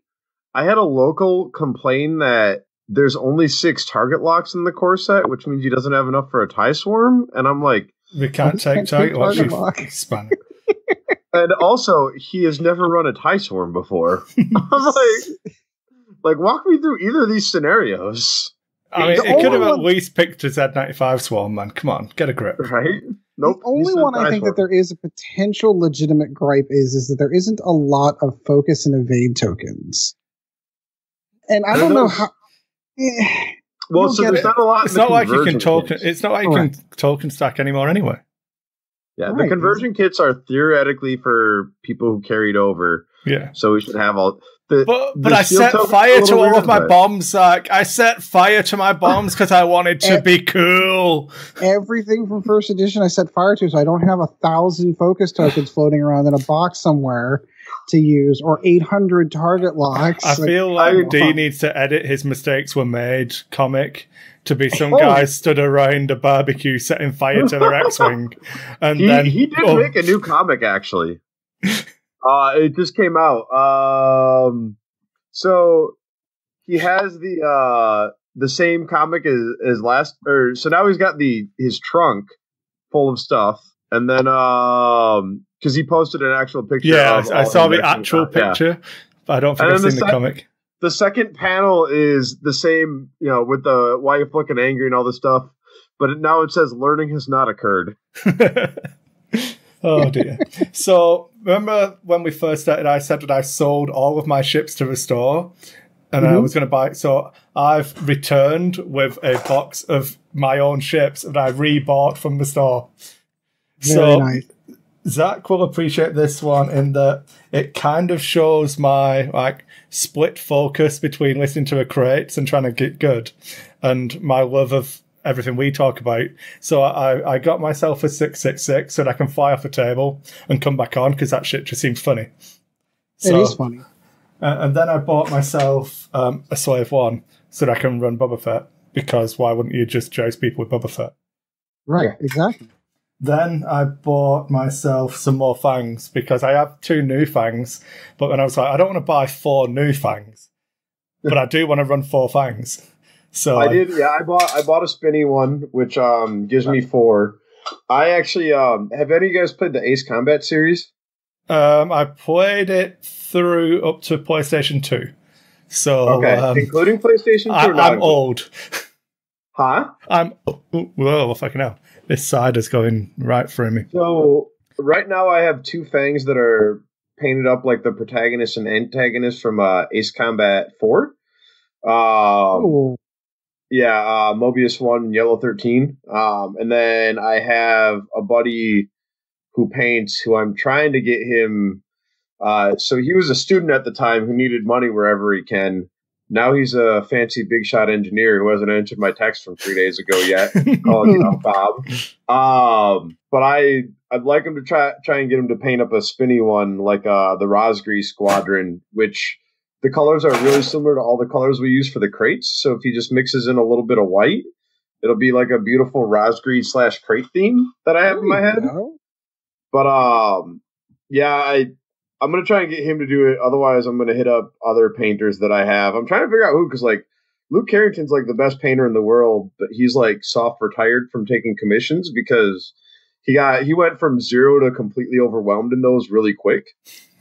I had a local complain that there's only 6 target locks in the core set, which means he doesn't have enough for a TIE swarm. And I'm like, we can't take target locks. Hispanic. And also, he has never run a TIE swarm before. I'm like, walk me through either of these scenarios. I mean, it could have at least picked a Z95 swarm, man. Come on, get a grip. Right? Nope. The only one I think that there is a potential legitimate gripe is that there isn't a lot of focus and evade tokens. And I don't know how. Well, so there's not a lot. It's not like you can token. It's not like you can token stack anymore anyway. Yeah, Right. the conversion kits are theoretically for people who carried over. Yeah. So we should have all the. But I set fire to all of my bombs, Zach. I set fire to my bombs because I wanted to be cool. Everything from first edition I set fire to, so I don't have 1,000 focus tokens floating around in a box somewhere to use, or 800 target locks. I feel like D needs to edit his mistakes were made comic to be some guys stood around a barbecue setting fire to their X-Wing. And he did make a new comic, actually. It just came out. So he has the same comic as last, so now he's got his trunk full of stuff, and then because he posted an actual picture. Yeah, I saw the actual picture, but I don't think I've seen the comic. The second panel is the same, with the wife looking angry and all this stuff, but now it says learning has not occurred. Oh dear. So remember when we first started, I said that I sold all of my ships to the store and I was going to buy. So I've returned with a box of my own ships that I rebought from the store. Very nice. Zach will appreciate this one in that it kind of shows my split focus between listening to the crates and trying to get good and my love of everything we talk about. So I got myself a 666 so that I can fly off the table and come back on because that shit just seems funny. It is funny. And then I bought myself a Slave 1 so that I can run Boba Fett, because why wouldn't you just joust people with Boba Fett? Right, exactly. Then I bought myself some more fangs because I have 2 new fangs, but then I was like, I don't want to buy 4 new fangs, but I do want to run 4 fangs. So I did, yeah. I bought a spinny one, which gives me 4. I actually have any of you guys played the Ace Combat series? I played it through up to PlayStation 2. So okay, including PlayStation 2. I'm old. Huh? Whoa, fucking hell. This side is going right through me. So right now I have 2 fangs that are painted up like the protagonist and antagonist from Ace Combat 4. Yeah, Mobius 1, Yellow 13. And then I have a buddy who paints, who I'm trying to get him. So he was a student at the time who needed money wherever he can. Now he's a fancy big shot engineer who hasn't answered my text from 3 days ago yet. Calling Bob. But I'd like him to try and get him to paint up a spinny one like the Rosgri Squadron, which the colors are really similar to all the colors we use for the crates. So if he just mixes in a little bit of white, it'll be like a beautiful Rosgri / crate theme that I have in my head. But yeah, I'm going to try and get him to do it. Otherwise, I'm going to hit up other painters that I have. I'm trying to figure out who, because like Luke Carrington's like the best painter in the world, but he's like soft retired from taking commissions because he went from 0 to completely overwhelmed in those really quick.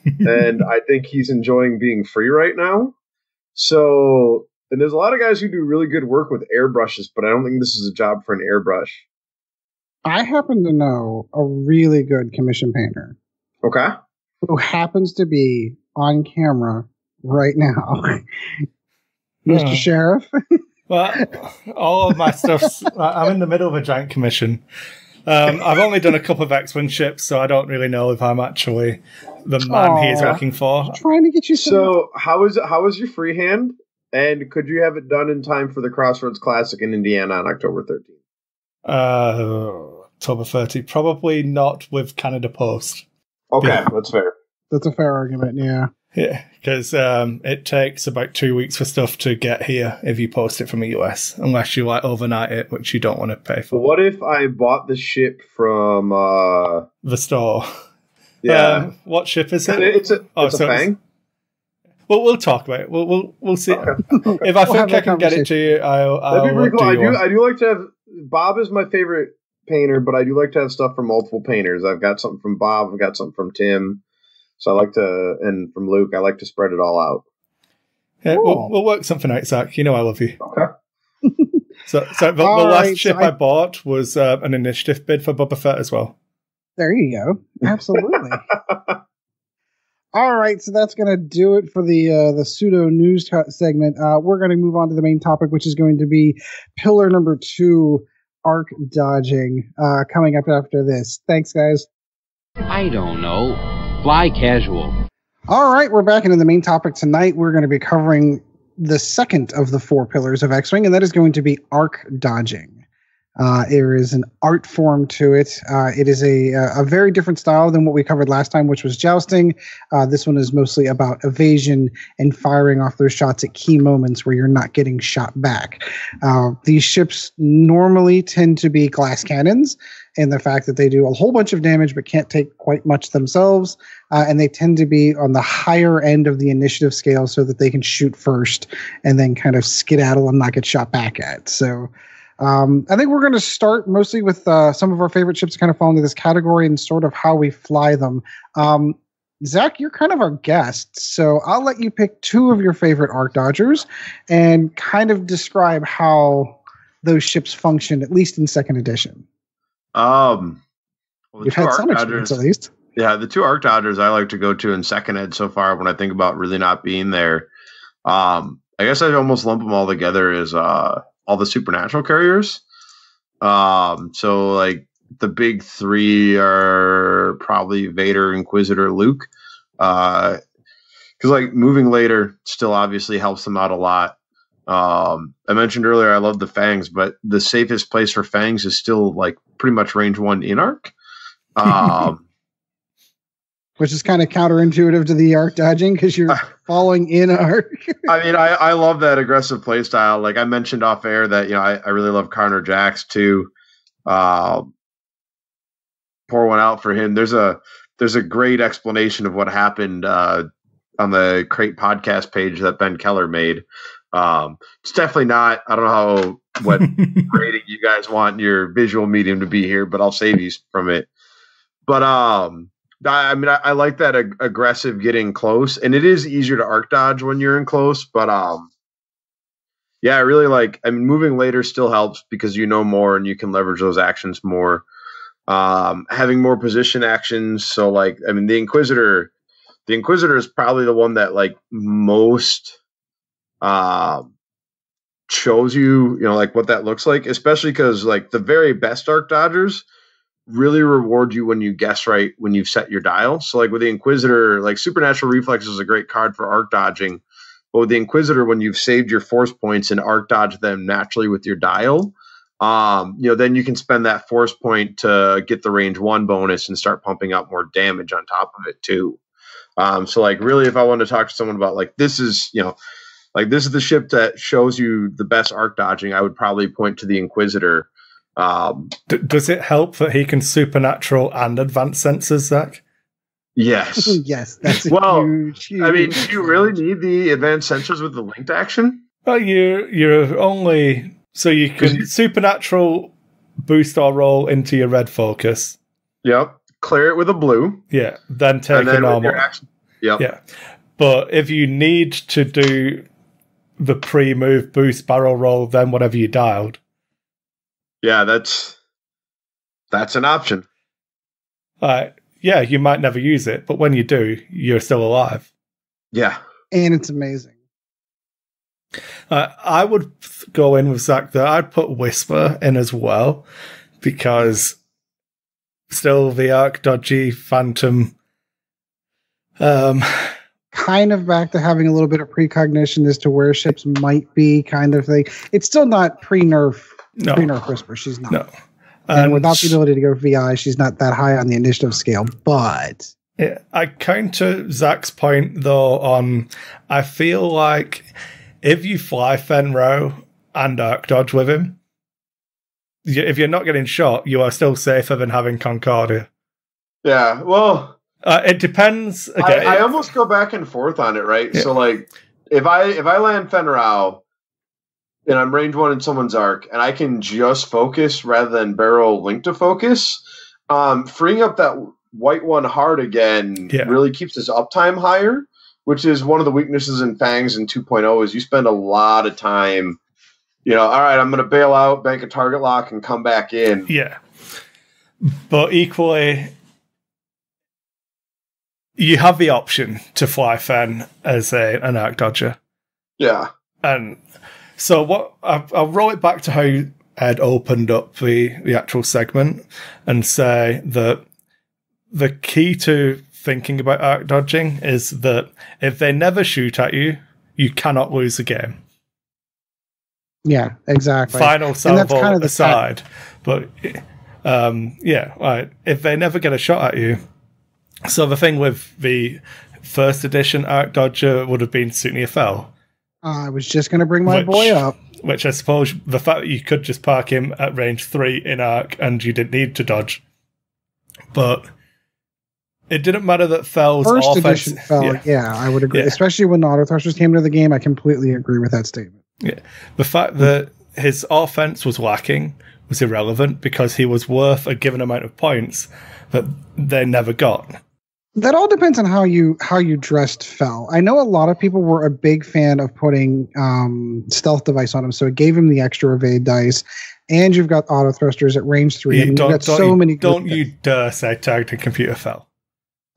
And I think he's enjoying being free right now. So, and there's a lot of guys who do really good work with airbrushes, but I don't think this is a job for an airbrush. I happen to know a really good commission painter. Okay. Who happens to be on camera right now. Mr. Sheriff. Well, all of my stuff's... I'm in the middle of a giant commission. I've only done a couple of X-Wing ships, so I don't really know if I'm actually the man he's looking for. I'm trying to get you some... So, how is your freehand? And could you have it done in time for the Crossroads Classic in Indiana on October 13th? October 30th. Probably not with Canada Post. Okay, that's fair. That's a fair argument, yeah. Yeah, because it takes about 2 weeks for stuff to get here if you post it from the US, unless you overnight it, which you don't want to pay for. What if I bought the ship from the store? Yeah. What ship is it? It's a Fang. Well, we'll talk about it. We'll see. Okay. If I think I can get it to you, I'll that'd be pretty cool. I do like to have. Bob is my favorite painter, but I do like to have stuff from multiple painters. I've got something from Bob. I've got something from Tim. So I like to, and from Luke, I like to spread it all out. Yeah, we'll work something out, Zach. You know I love you. Okay. So the last ship I bought was an initiative bid for Boba Fett as well. There you go. Absolutely. All right, so that's going to do it for the pseudo news segment. We're going to move on to the main topic, which is going to be pillar number 2 arc dodging coming up after this. Thanks, guys. I don't know. Fly casual. All right, we're back into the main topic tonight. We're going to be covering the second of the 4 pillars of X-Wing, and that is going to be arc dodging. There is an art form to it. It is a very different style than what we covered last time, which was jousting. This one is mostly about evasion and firing off those shots at key moments where you're not getting shot back. These ships normally tend to be glass cannons, and the fact that they do a whole bunch of damage but can't take quite much themselves, and they tend to be on the higher end of the initiative scale so that they can shoot first and then kind of skedaddle and not get shot back at. So I think we're going to start mostly with some of our favorite ships kind of fall into this category and sort of how we fly them. Zach, you're kind of our guest, so I'll let you pick 2 of your favorite arc dodgers and kind of describe how those ships function, at least in 2nd edition. Well, You've had some experience, at least. Yeah, the 2 arc dodgers I like to go to in 2nd ed so far when I think about really not being there. I guess I'd almost lump them all together as all the supernatural carriers. So like the big 3 are probably Vader, Inquisitor, Luke. Because like moving later still obviously helps them out a lot. I mentioned earlier I love the Fangs, but the safest place for Fangs is still like pretty much range 1 in arc. Which is kind of counterintuitive to the arc dodging because you're following in arc. I mean, I love that aggressive play style. Like I mentioned off air that, you know, I really love Carner Jax too. Pour one out for him. There's a great explanation of what happened on the Crate podcast page that Ben Keller made. It's definitely not, I don't know what rating you guys want your visual medium to be here, but I'll save you from it. But I mean, I like that aggressive getting close, and it is easier to arc dodge when you're in close. But yeah, I really like. I mean, moving later still helps because you know more and you can leverage those actions more. Having more position actions, so like, I mean, the Inquisitor is probably the one that like most shows you know, like what that looks like, especially because like the very best arc dodgers really reward you when you guess right when you've set your dial. So like with the Inquisitor, like Supernatural Reflex is a great card for arc dodging, but with the Inquisitor, when you've saved your force points and arc dodge them naturally with your dial, you know, then you can spend that force point to get the range 1 bonus and start pumping up more damage on top of it too. So like really, if I want to talk to someone about like, this is, you know, like this is the ship that shows you the best arc dodging, I would probably point to the Inquisitor. Does it help that he can supernatural and advanced sensors, Zach? Yes. Yes, that's huge. I mean, do you really need the advanced sensors with the linked action? Well, you're only so you can supernatural boost or roll into your red focus. Yep. Clear it with a blue. Yeah. Then take a normal. Yep. Yeah. But if you need to do the pre-move boost barrel roll, then whatever you dialed. Yeah, that's an option. Yeah, you might never use it, but when you do, you're still alive. Yeah. And it's amazing. I would go in with Zach there. I'd put Whisper in as well, because still the arc dodgy Phantom. Kind of back to having a little bit of precognition as to where ships might be, kind of thing. It's still not pre-nerf. No. Pre-nerf Whisper, she's not. No. And without the ability to go VI, she's not that high on the initiative scale, but... Yeah, I counter Zach's point, though, on... I feel like if you fly Fenro and arc dodge with him, if you're not getting shot, you are still safer than having Concordia. Yeah, well... it depends. Okay, I almost go back and forth on it, right? Yeah. So, like, if I land Fenrau and I'm range 1 in someone's arc, and I can just focus rather than barrel link to focus, freeing up that white 1 hard again really keeps his uptime higher, which is one of the weaknesses in Fangs in 2.0 is you spend a lot of time, you know, all right, I'm going to bail out, bank a target lock, and come back in. Yeah. But equally... you have the option to fly Fen as an arc dodger. Yeah. And so what I'll roll it back to Ed opened up the actual segment and say that the key to thinking about arc dodging is that if they never shoot at you, you cannot lose the game. Yeah, exactly. Final salvo kind of aside, but if they never get a shot at you. So the thing with the first edition arc dodger would have been Sutnia Fell. I was just going to bring my boy up. Which I suppose the fact that you could just park him at range 3 in arc and you didn't need to dodge. But it didn't matter that Fell's First offense... edition Fell, yeah, I would agree. Yeah. Especially when the auto thrusters came to the game, I completely agree with that statement. Yeah, the fact that his offense was lacking was irrelevant because he was worth a given amount of points that they never got. That all depends on how you dressed Fell. I know a lot of people were a big fan of putting stealth device on him, so it gave him the extra evade dice, and you've got auto thrusters at range 3. And you've got so many. Don't you dare say targeted computer Fell.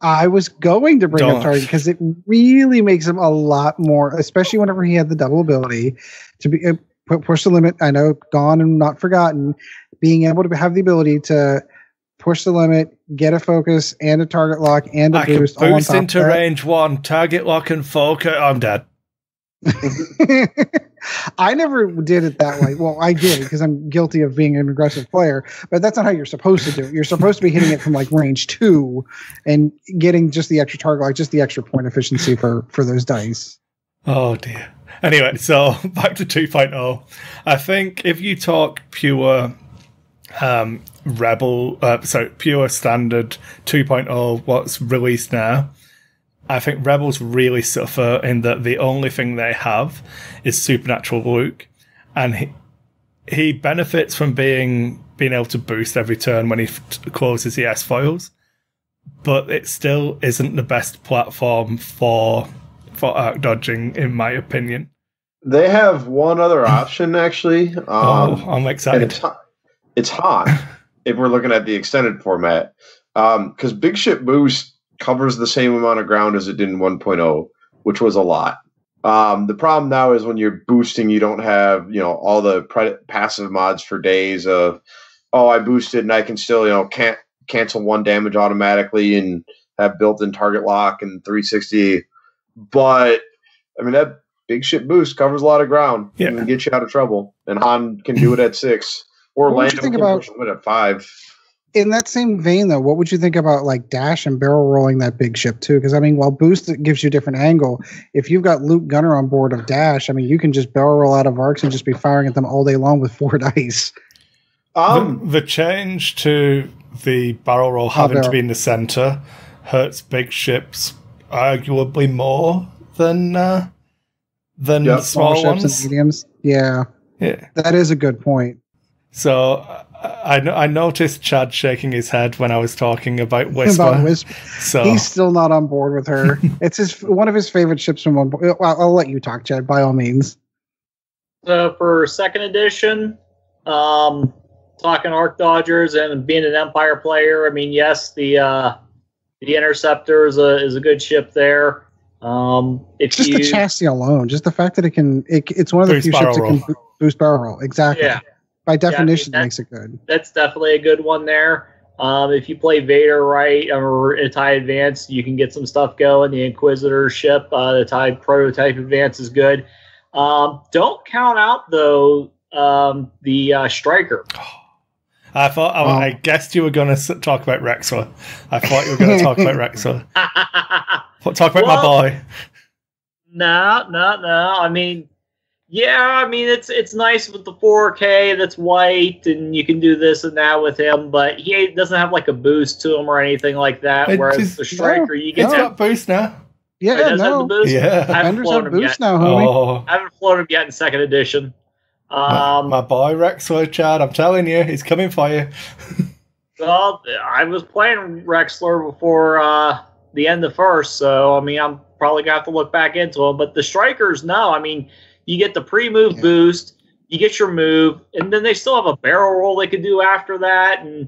I was going to bring up target because it really makes him a lot more, especially whenever he had the double ability to be push the limit. I know, gone and not forgotten. Being able to have the ability to push the limit, get a focus and a target lock and a boost. I can boost into range 1, target lock and focus. I'm dead. I never did it that way. Well, I did because I'm guilty of being an aggressive player, but that's not how you're supposed to do it. You're supposed to be hitting it from like range 2 and getting just the extra target, like just the extra point efficiency for those dice. Oh dear. Anyway, so back to 2.0. I think if you talk pure pure standard 2.0, what's released now, I think Rebels really suffer in that the only thing they have is Supernatural Luke, and he benefits from being able to boost every turn when he closes the S-foils, but it still isn't the best platform for arc dodging, in my opinion. They have one other option, actually. I'm excited. It's hot if we're looking at the extended format, because Big Ship Boost covers the same amount of ground as it did in 1.0, which was a lot. The problem now is when you're boosting, you don't have, all the passive mods for days of, I boosted and I can still, can't cancel 1 damage automatically and have built-in target lock and 360. But I mean, that Big Ship Boost covers a lot of ground and can get you out of trouble. And Han can do it at 6, or Lando can push it at 5. In that same vein, though, what would you think about like dash and barrel rolling that big ship too? Because I mean, while boost gives you a different angle, if you've got Luke Gunner on board of dash, I mean, you can just barrel roll out of arcs and just be firing at them all day long with 4 dice. The change to the barrel roll having to be in the center hurts big ships arguably more than small ones. And mediums. Yeah, that is a good point. So I noticed Chad shaking his head when I was talking about Whisper. So he's still not on board with her. It's one of his favorite ships from one. Well, I'll let you talk, Chad, by all means. So for 2nd edition, talking Arc Dodgers and being an Empire player, I mean, yes, the Interceptor is a good ship there. Just the chassis alone, just the fact that it's one of the few ships that can boost barrel roll. Exactly. Yeah. By definition, it makes it good. That's definitely a good one there. If you play Vader right or a TIE Advance, you can get some stuff going. The Inquisitor ship, the TIE Prototype Advance is good. Don't count out, though, the Striker. I guessed you were going to talk about Rexler. I thought you were going to talk about Rexler. Talk about my boy. No. I mean, it's nice with the 4K that's white, and you can do this and that with him, but he doesn't have like a boost to him or anything like that. Whereas the Striker, you get got boost now. Yeah, it does have the boost. Yeah, I haven't flown him yet. Now, homie. I haven't flown him yet in 2nd edition. My boy Rexler, Chad, I'm telling you, he's coming for you. Well, I was playing Rexler before the end of 1st, so I mean, I'm probably gonna have to look back into him. But the Strikers, no, I mean, you get the pre-move boost, you get your move, and then they still have a barrel roll they could do after that. And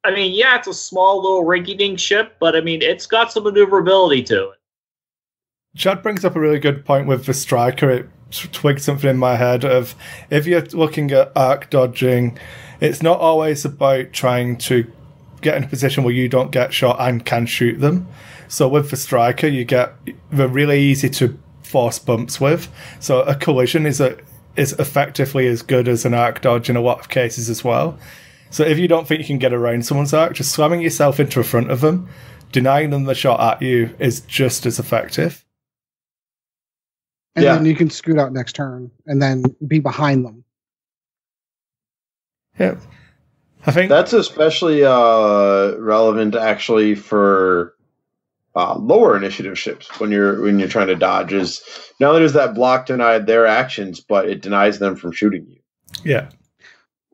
I mean, yeah, it's a small little rinky-dink ship, but I mean, it's got some maneuverability to it. Chad brings up a really good point with the Striker. twigged something in my head of, if you're looking at arc dodging, it's not always about trying to get in a position where you don't get shot and can shoot them. So with the striker, they're really easy to force bumps with. So a collision is effectively as good as an arc dodge in a lot of cases as well. So if you don't think you can get around someone's arc, just slamming yourself into the front of them, denying them the shot at you is just as effective. And then you can scoot out next turn and then be behind them. Yeah. I think that's especially relevant actually for lower initiative ships when you're trying to dodge. Is not only does that block deny their actions, but it denies them from shooting you. Yeah.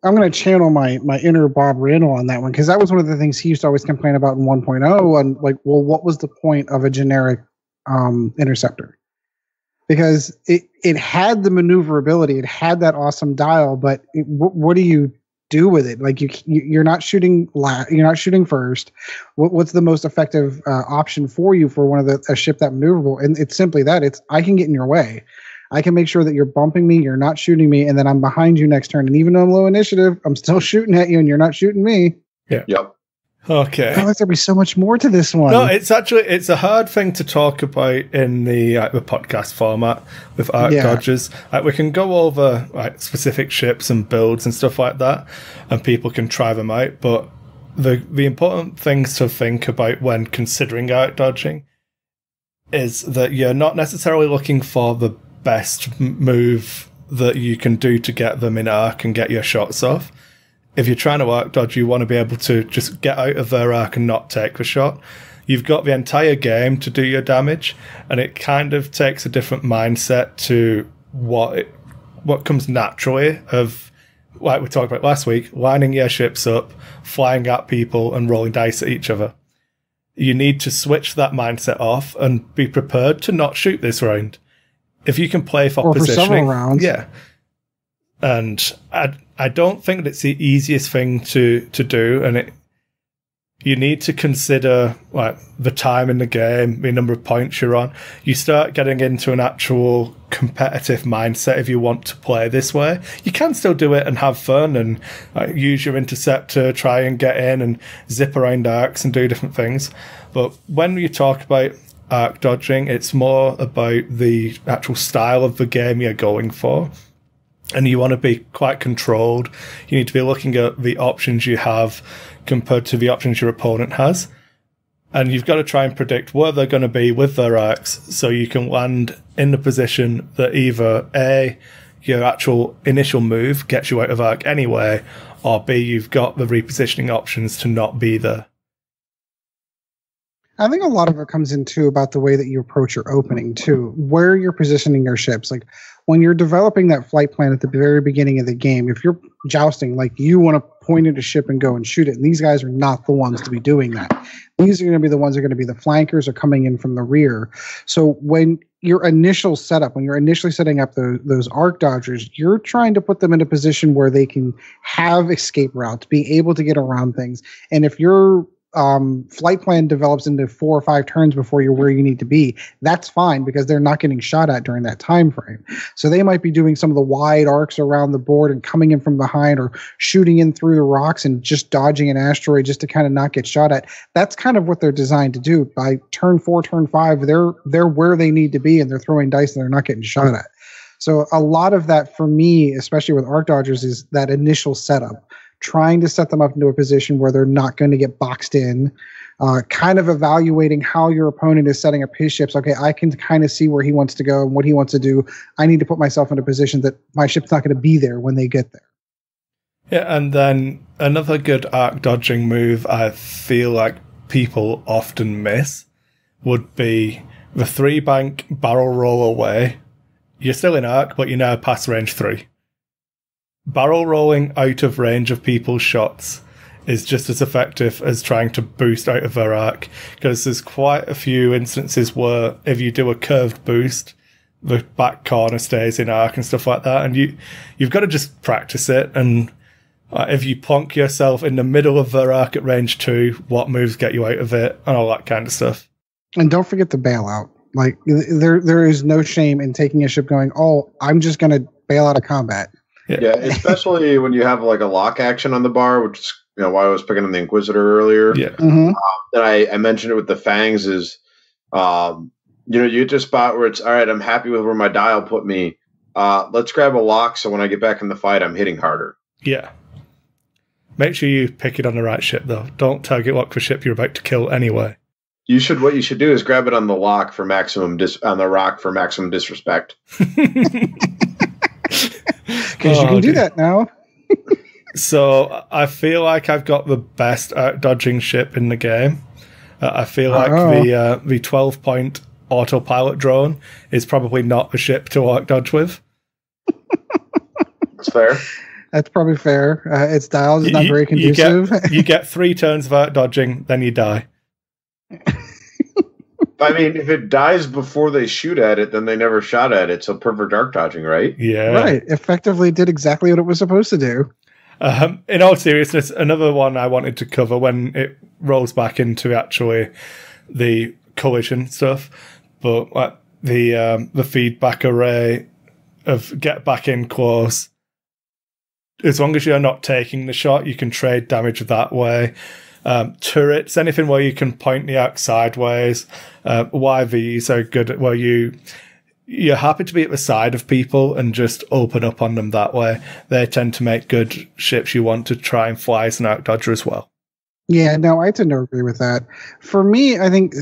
I'm going to channel my inner Bob Randall on that one, because that was one of the things he used to always complain about in 1.0. And like, well, what was the point of a generic interceptor? Because it had the maneuverability, it had that awesome dial, but what do you do with it? Like you're not shooting you're not shooting first. What's the most effective option for you for a ship that maneuverable? And it's simply that I can get in your way. I can make sure that you're bumping me, you're not shooting me, and then I'm behind you next turn. And even though I'm low initiative, I'm still shooting at you, and you're not shooting me. Yeah. Yep. Okay. I feel like there'd be so much more to this one. No, it's a hard thing to talk about in the podcast format with arc dodges. We can go over specific ships and builds and stuff like that, and people can try them out. But the important things to think about when considering arc dodging is that you're not necessarily looking for the best move that you can do to get them in arc and get your shots off. If you're trying to arc dodge, you want to be able to just get out of their arc and not take the shot. You've got the entire game to do your damage, and it kind of takes a different mindset to what comes naturally of, like we talked about last week, lining your ships up, flying at people and rolling dice at each other. You need to switch that mindset off and be prepared to not shoot this round. If you can play for positioning, several rounds. Yeah. And I don't think that it's the easiest thing to do, and you need to consider the time in the game, the number of points you're on. You start getting into an actual competitive mindset if you want to play this way. You can still do it and have fun and use your interceptor, try and get in and zip around arcs and do different things. But when you talk about arc dodging, it's more about the actual style of the game you're going for. And you want to be quite controlled. You need to be looking at the options you have compared to the options your opponent has. And you've got to try and predict where they're going to be with their arcs so you can land in the position that either A, your actual initial move gets you out of arc anyway, or B, you've got the repositioning options to not be there. I think a lot of it comes into about the way that you approach your opening too, where you're positioning your ships. Like when you're developing that flight plan at the very beginning of the game, if you're jousting, like you want to point at a ship and go and shoot it. And these guys are not the ones to be doing that. These are going to be the ones that are going to be the flankers or coming in from the rear. So when your initial setup, when you're initially setting up those arc dodgers, you're trying to put them in a position where they can have escape routes, be able to get around things. And if your flight plan develops into 4 or 5 turns before you're where you need to be, that's fine because they're not getting shot at during that time frame. So they might be doing some of the wide arcs around the board and coming in from behind or shooting in through the rocks and just dodging an asteroid just to kind of not get shot at. That's kind of what they're designed to do. By turn 4, turn 5, they're where they need to be and they're throwing dice and they're not getting shot at. So a lot of that for me, especially with arc dodgers, is that initial setup. Trying to set them up into a position where they're not going to get boxed in, kind of evaluating how your opponent is setting up his ships. Okay, I can kind of see where he wants to go and what he wants to do. I need to put myself in a position that my ship's not going to be there when they get there. Yeah, and then another good arc dodging move I feel like people often miss would be the 3-bank barrel roll away. You're still in arc, but you're now past range 3. Barrel rolling out of range of people's shots is just as effective as trying to boost out of their arc, because there's quite a few instances where if you do a curved boost, the back corner stays in arc and stuff like that, and you've got to just practice it. And if you plonk yourself in the middle of their arc at range 2, what moves get you out of it and all that kind of stuff. And don't forget the bailout. Like there is no shame in taking a ship going, oh, I'm just going to bail out of combat. Yeah, especially when you have like a lock action on the bar, which is why I was picking on the Inquisitor earlier. Yeah. That I mentioned it with the Fangs is, you get to a spot where it's all right. I'm happy with where my dial put me. Let's grab a lock so when I get back in the fight, I'm hitting harder. Yeah. Make sure you pick it on the right ship, though. Don't target lock the ship you're about to kill anyway. What you should do is grab it on the lock for maximum on the rock for maximum disrespect. Because you can do that now. So I feel like I've got the best dodging ship in the game. I feel like the 12-point autopilot drone is probably not a ship to arc dodge with. That's fair. That's probably fair. Its dials is not very conducive. You get 3 turns of arc dodging, then you die. I mean, if it dies before they shoot at it, then they never shot at it. So perfect arc dodging, right? Yeah. Right. Effectively did exactly what it was supposed to do. In all seriousness, another one I wanted to cover when it rolls back into actually the collision stuff, but the feedback array of get back in close. As long as you're not taking the shot, you can trade damage that way. Turrets, anything where you can point the arc sideways. YVs are good at where you're happy to be at the side of people and just open up on them that way. They tend to make good ships you want to try and fly as an arc dodger as well. Yeah, no, I tend to agree with that. For me, I think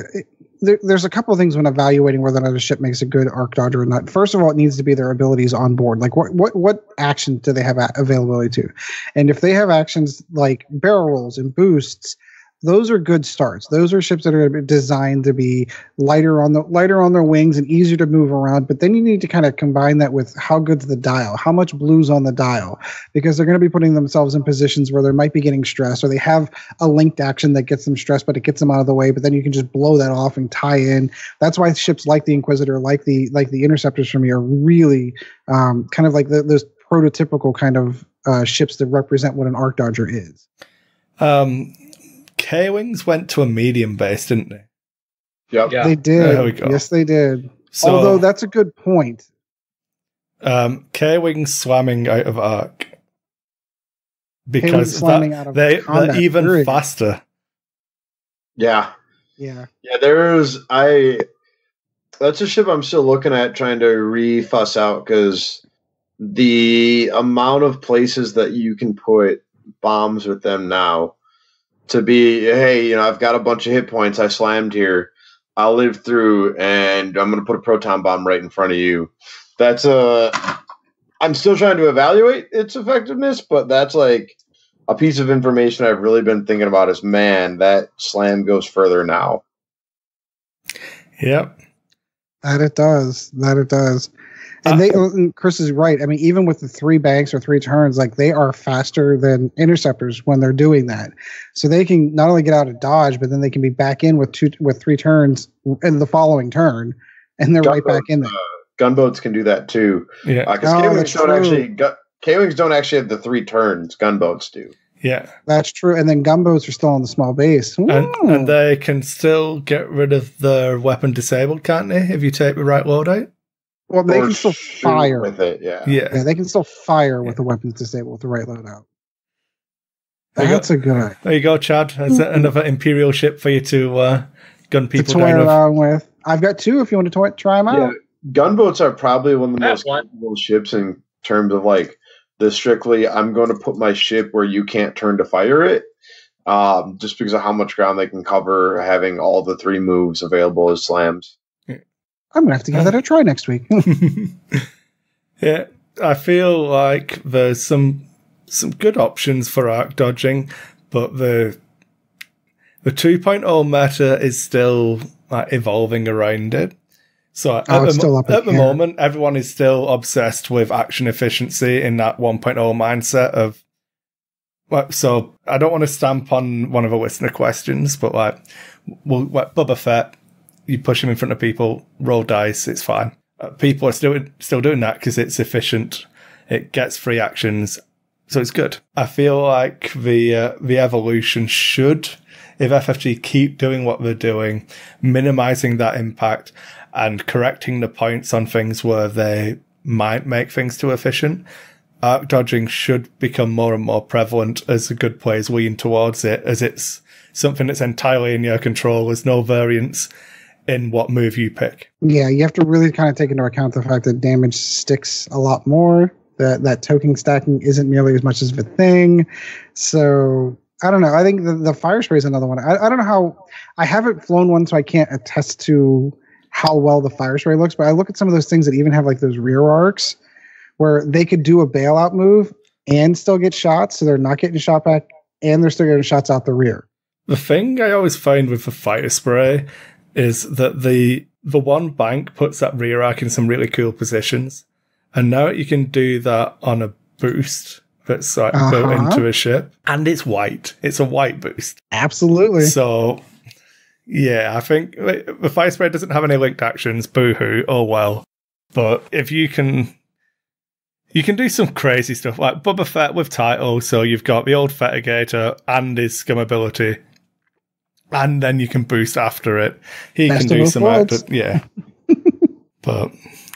there's a couple of things when evaluating whether or not a ship makes a good arc dodger or not. First of all, it needs to be their abilities on board. Like what actions do they have availability to? And if they have actions like barrel rolls and boosts, those are good starts. Those are ships that are designed to be lighter on their wings and easier to move around. But then you need to kind of combine that with how good's the dial, how much blue's on the dial, because they're going to be putting themselves in positions where they might be getting stressed, or they have a linked action that gets them stressed, but it gets them out of the way. But then you can just blow that off and tie in. That's why ships like the Inquisitor, like the Interceptors for me, are really kind of like those prototypical kind of ships that represent what an arc dodger is. K-Wings went to a medium base, didn't they? Yep. Yeah, they did. There we go. Yes, they did. So, although that's a good point. K-Wings slamming out of arc because they're even period. Faster. Yeah. Yeah. Yeah, that's a ship I'm still looking at trying to re-fuss out, because the amount of places that you can put bombs with them now to be, hey, I've got a bunch of hit points, I slammed here, I'll live through, and I'm going to put a proton bomb right in front of you. That's I'm still trying to evaluate its effectiveness, but that's like a piece of information I've really been thinking about is, man, that slam goes further now. Yep. That it does. And Kris is right. I mean, even with the 3 banks or 3 turns, like, they are faster than interceptors when they're doing that. So they can not only get out of dodge, but then they can be back in with 3 turns in the following turn, and they're right back in there. Gunboats can do that too. Yeah, because K-Wings don't actually have the 3 turns. Gunboats do. Yeah, that's true. And then gunboats are still on the small base, and they can still get rid of their weapon disabled, can't they? If you take the right loadout. Well, they can still fire with it. Yeah, they can still fire with the weapons disabled with the right loadout. That's a good. There you go, Chad. That's another Imperial ship for you to gun people to toy around with. I've got 2 if you want to try them out. Yeah, gunboats are probably one of the most capable ships in terms of like the strictly, I'm going to put my ship where you can't turn to fire it, just because of how much ground they can cover, having all the 3 moves available as slams. I'm going to have to give that a try next week. Yeah, I feel like there's some good options for arc dodging, but the 2.0 meta is still evolving around it. So at the moment, everyone is still obsessed with action efficiency in that 1.0 mindset of. So I don't want to stamp on one of the listener questions, but Boba Fett, you push him in front of people, roll dice, it's fine. People are still doing that because it's efficient. It gets free actions, so it's good. I feel like the evolution should if FFG keep doing what they're doing, minimizing that impact and correcting the points on things where they might make things too efficient, arc dodging should become more and more prevalent as the good players lean towards it, as it's something that's entirely in your control. There's no variance in what move you pick. Yeah, you have to really kind of take into account the fact that damage sticks a lot more. That token stacking isn't nearly as much as a thing. So I don't know. I think the fire spray is another one. I don't know how. I haven't flown one, so I can't attest to how well the fire spray looks. But I look at some of those things that even have like those rear arcs where they could do a bailout move and still get shots, so they're not getting shot back and they're still getting shots out the rear. The thing I always find with the fire spray is that the one bank puts that rear arc in some really cool positions. And now you can do that on a boost that's like built into a ship. And it's white. It's a white boost. Absolutely. So, yeah, I think the fire spray doesn't have any linked actions. Boo-hoo. Oh, well. But if you can do some crazy stuff like Boba Fett with title. So you've got the old Fetigator and his scum ability. And then you can boost after it. He can do some yeah. But,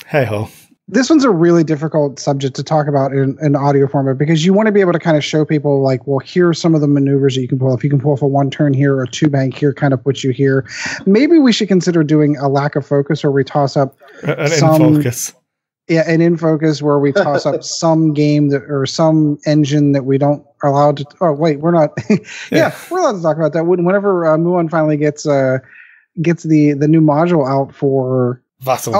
hey-ho. This one's a really difficult subject to talk about in audio format because you want to be able to kind of show people like, well, here are some of the maneuvers that you can pull. If you can pull for one turn here or two bank here, kind of puts you here. Maybe we should consider doing a lack of focus where we toss up in focus. Yeah, an in focus where we toss up some game or some engine that we don't are allowed to. Oh, wait, we're not. Yeah, we're allowed to talk about that. Whenever Muon finally gets the new module out for. Vassal.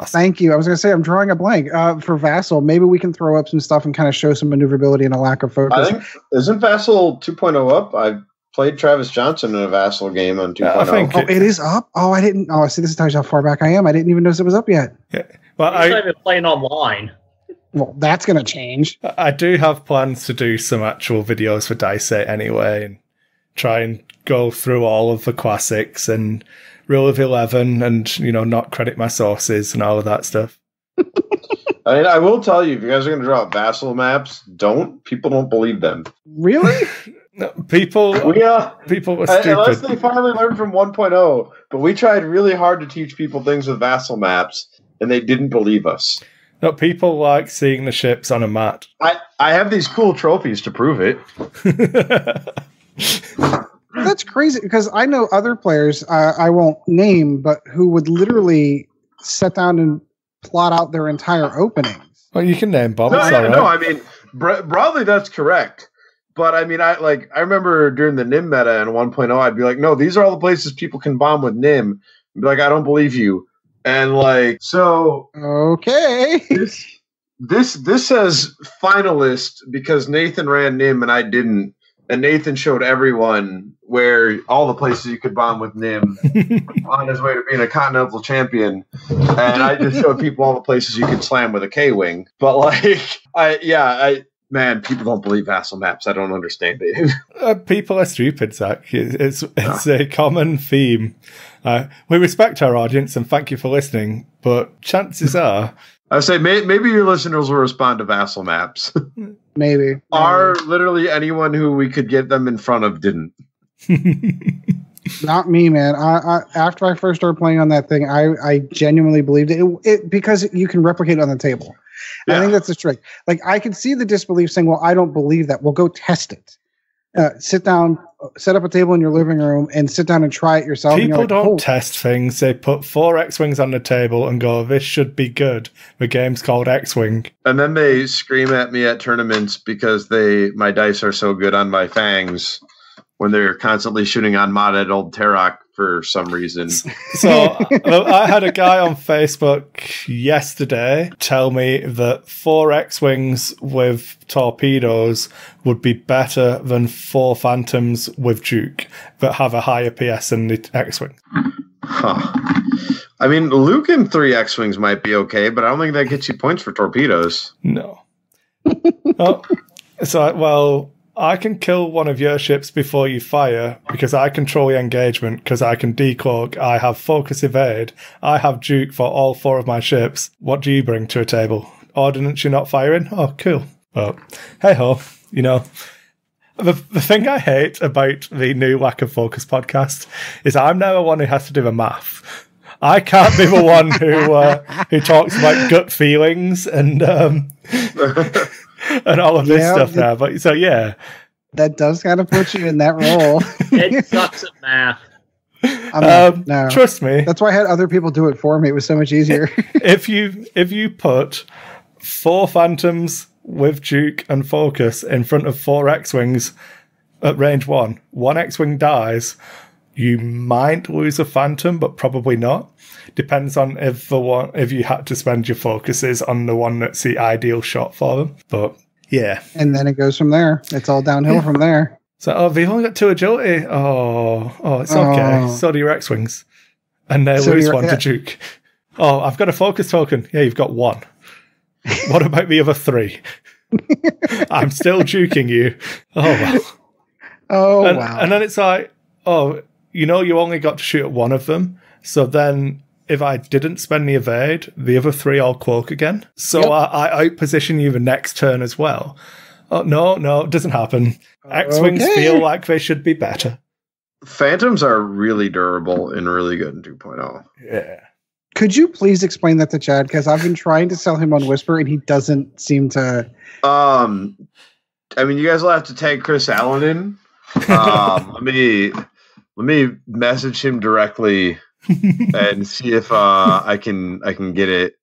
Thank you. I was going to say, I'm drawing a blank for Vassal. Maybe we can throw up some stuff and kind of show some maneuverability and a lack of focus. I think, isn't Vassal 2.0 up? I played Travis Johnson in a Vassal game on 2.0. It is up? Oh, I didn't. Oh, see, this tells you how far back I am. I didn't even notice it was up yet. Yeah. Well, I'm not even playing online. Well, that's going to change. I do have plans to do some actual videos for DiceHate anyway and try and go through all of the classics and Rule of 11 and, not credit my sources and all of that stuff. I mean, I will tell you, if you guys are going to draw Vassal maps, people don't believe them. Really? No, people are stupid. Unless they finally learned from 1.0. But we tried really hard to teach people things with Vassal maps, and they didn't believe us. No, people like seeing the ships on a mat. I have these cool trophies to prove it. That's crazy because I know other players I won't name, but who would literally sit down and plot out their entire openings. Well, you can name Bob. No, I mean, broadly that's correct. But I mean, I remember during the Nim meta in 1.0, I'd be like, no, these are all the places people can bomb with Nim. I'd be like, I don't believe you. And so okay. This says finalist because Nathan ran Nim and I didn't. And Nathan showed everyone where all the places you could bomb with Nim on his way to being a continental champion. And I just showed people all the places you could slam with a K-Wing. But man, people don't believe Vassal maps. I don't understand it. People are stupid, Zach. It's a common theme. We respect our audience and thank you for listening. But chances are... I say maybe your listeners will respond to Vassal maps. Maybe. Literally anyone who we could get them in front of didn't. Not me, man. I after I first started playing on that thing, I genuinely believed it because you can replicate it on the table. Yeah. I think that's the trick. Like I can see the disbelief saying, "Well, I don't believe that." Well, go test it. Sit down, set up a table in your living room, and sit down and try it yourself. People don't test things. They put 4 X-Wings on the table and go, this should be good. The game's called X-Wing. And then they scream at me at tournaments because my dice are so good on my fangs when they're constantly shooting on modded old Terok for some reason. So I had a guy on Facebook yesterday tell me that 4 X-Wings with torpedoes would be better than 4 Phantoms with Duke that have a higher PS than the X-Wing. Huh. I mean, Luke and 3 X-Wings might be okay, but I don't think that gets you points for torpedoes. No. I can kill one of your ships before you fire because I control the engagement, because I can decloak, I have focus evade, I have Duke for all 4 of my ships. What do you bring to a table? Ordnance you're not firing? Oh, cool. But hey-ho, The thing I hate about the new Lack of Focus podcast is I'm now the one who has to do the math. I can't be the one who talks about gut feelings and all of this stuff now. But so yeah, that does kind of put you in that role. It sucks at math. No. Trust me. That's why I had other people do it for me. It was so much easier. If you put 4 Phantoms with Duke and Focus in front of 4 X-Wings at range 1 X-Wing dies, you might lose a Phantom, but probably not. Depends on if you had to spend your focuses on the one that's the ideal shot for them. But yeah. And then it goes from there. It's all downhill from there. So, they've only got 2 agility. It's okay. So do your X-Wings. And they lose one to Duke. Oh, I've got a focus token. Yeah, you've got 1. What about the other 3? I'm still juking you. Oh, well. Wow. And then it's like, you only got to shoot at 1 of them. So then if I didn't spend the evade, the other 3 all cloak again. So I outposition you the next turn as well. Oh, no, it doesn't happen. X-Wings feel like they should be better. Phantoms are really durable and really good in 2.0. Yeah. Could you please explain that to Chad? Because I've been trying to sell him on Whisper, and he doesn't seem to. I mean, you guys will have to tag Chris Allen in. Let me message him directly and see if I can get it.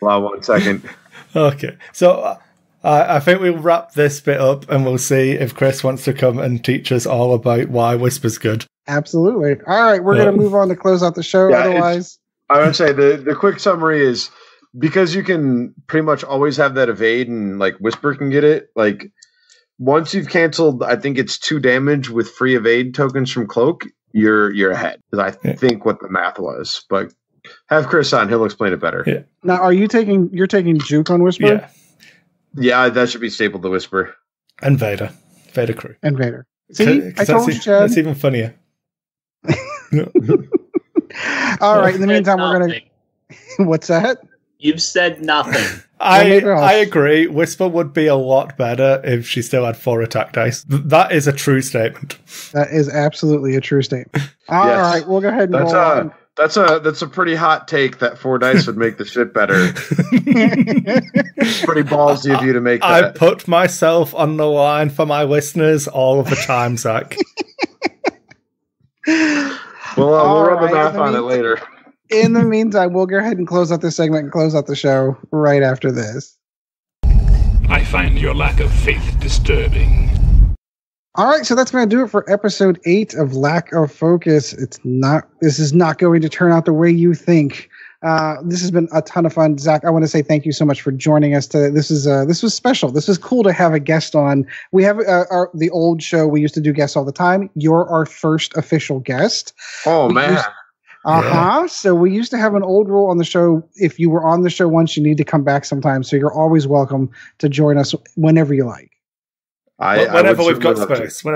Hold on 1 second. Okay, so I think we'll wrap this bit up, and we'll see if Chris wants to come and teach us all about why Whisper's good. Absolutely. All right, we're going to move on to close out the show. Yeah, otherwise, I would say the quick summary is because you can pretty much always have that evade, and like Whisper can get it. Like once you've canceled, I think it's 2 damage with free evade tokens from Cloak. You're ahead. I think what the math was, but have Chris on; he'll explain it better. Yeah. Now, you're taking Juke on Whisper? Yeah. Yeah, that should be stapled to Whisper. And Vader crew. And Vader. See, I told you, Chad. That's even funnier. All right. In the meantime, we're gonna. What's that? You've said nothing. I agree. Whisper would be a lot better if she still had 4 attack dice. That is a true statement. That is absolutely a true statement. All right, we'll go ahead and roll on. That's a pretty hot take that 4 dice would make the shit better. Pretty ballsy of you to make that. I put myself on the line for my listeners all of the time, Zach. We'll run the math on it later. In the meantime, we'll go ahead and close out this segment and close out the show right after this. I find your lack of faith disturbing. All right, so that's going to do it for episode 8 of Lack of Focus. This is not going to turn out the way you think. This has been a ton of fun. Zach, I want to say thank you so much for joining us today. This was special. This was cool to have a guest on. We have the old show. We used to do guests all the time. You're our first official guest. Oh, man. So we used to have an old rule on the show. If you were on the show once, you need to come back sometime. So you're always welcome to join us whenever you like. Whenever we've got space. I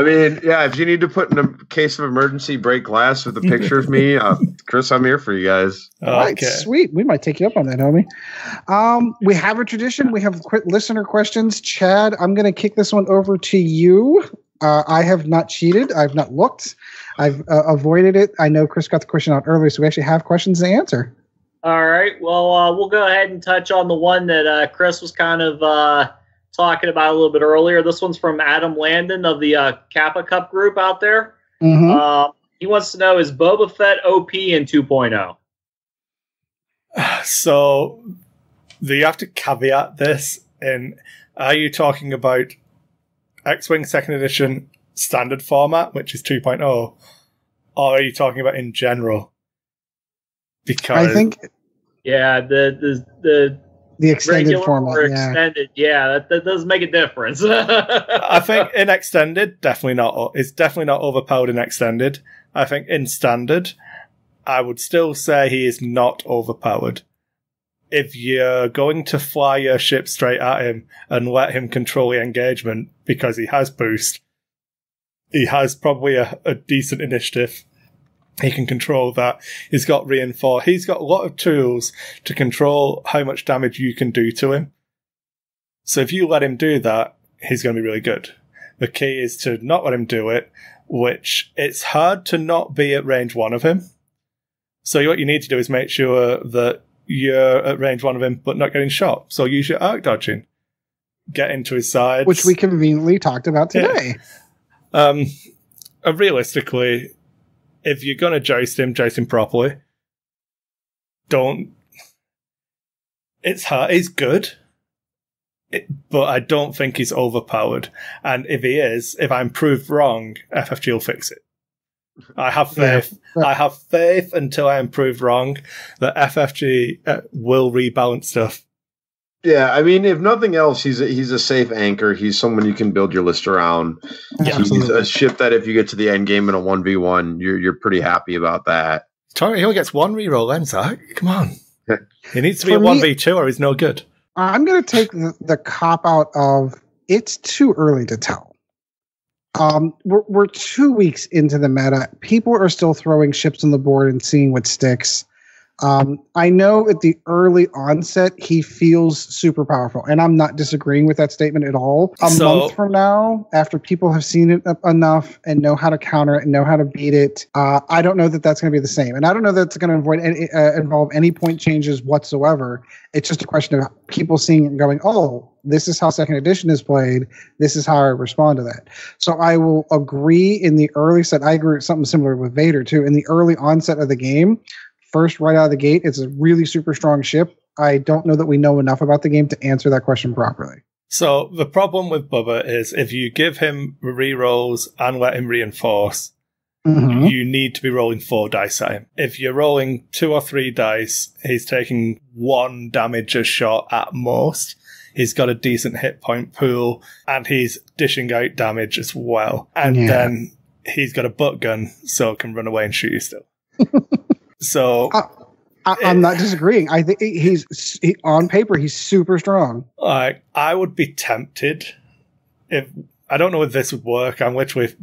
mean, yeah, if you need to put in a case of emergency break glass with a picture of me, Chris, I'm here for you guys. All right, sweet. We might take you up on that, homie. We have a tradition. We have listener questions. Chad, I'm going to kick this one over to you. I have not cheated. I've not looked. I've avoided it. I know Chris got the question out earlier, so we actually have questions to answer. All right. Well, we'll go ahead and touch on the one that Chris was kind of talking about a little bit earlier. This one's from Adam Landon of the Kappa Cup group out there. Mm-hmm. He wants to know, is Boba Fett OP in 2.0? So, do you have to caveat this in, are you talking about X-Wing 2nd Edition standard format, which is 2.0, or are you talking about in general? Because I think... Yeah, the extended format. Extended, that does make a difference. I think in extended, definitely not. It's definitely not overpowered in extended. I think in standard, I would still say he is not overpowered. If you're going to fly your ship straight at him and let him control the engagement because he has boost, he has probably a decent initiative. He can control that. He's got reinforce. He's got a lot of tools to control how much damage you can do to him. So if you let him do that, he's going to be really good. The key is to not let him do it, which it's hard to not be at range 1 of him. So what you need to do is make sure that you're at range 1 of him, but not getting shot. So use your arc dodging. Get into his sides. Which we conveniently talked about today. Yeah. Realistically, if you're going to joust him properly. Don't. It's hard. He's good. But I don't think he's overpowered. And if he is, if I'm proved wrong, FFG will fix it. I have faith. Yeah. I have faith until I am proved wrong that FFG will rebalance stuff. Yeah, I mean, if nothing else, he's a safe anchor. He's someone you can build your list around. Yeah, he's a ship that if you get to the end game in a 1v1, you're pretty happy about that. He only gets 1 reroll then, Zach. Come on. He needs to be a 1v2 or he's no good. I'm going to take the cop-out of it's too early to tell. We're 2 weeks into the meta. People are still throwing ships on the board and seeing what sticks. I know at the early onset, he feels super powerful, and I'm not disagreeing with that statement at all. A month from now, after people have seen it enough and know how to counter it and know how to beat it, I don't know that that's going to be the same. And I don't know that it's going to involve any point changes whatsoever. It's just a question of people seeing it and going, oh, this is how second edition is played. This is how I respond to that. So I will agree in the early set. I agree with something similar with Vader, too. In the early onset of the game, first, right out of the gate, it's a really super strong ship. I don't know that we know enough about the game to answer that question properly. So the problem with Bubba is if you give him rerolls and let him reinforce, you need to be rolling 4 dice at him. If you're rolling 2 or 3 dice, he's taking 1 damage a shot at most. He's got a decent hit point pool, and he's dishing out damage as well. And then he's got a butt gun, so can run away and shoot you still. So I'm not disagreeing. I think he's on paper he's super strong. Like, I would be tempted if I don't know if this would work. I'm literally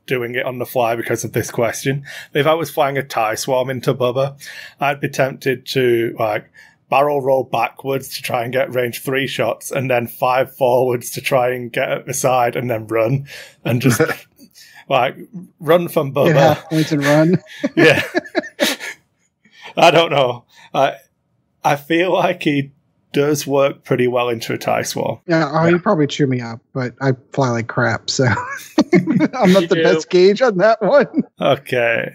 doing it on the fly because of this question. If I was flying a TIE swarm into Bubba, I'd be tempted to barrel roll backwards to try and get range 3 shots, and then 5 forwards to try and get at the side, and then run and just run from Bubba. Get half points and run. Yeah. I don't know. I feel like he does work pretty well into a TIE swarm. Yeah, he'd probably chew me up, but I fly like crap, so I'm not the best gauge on that one. Okay.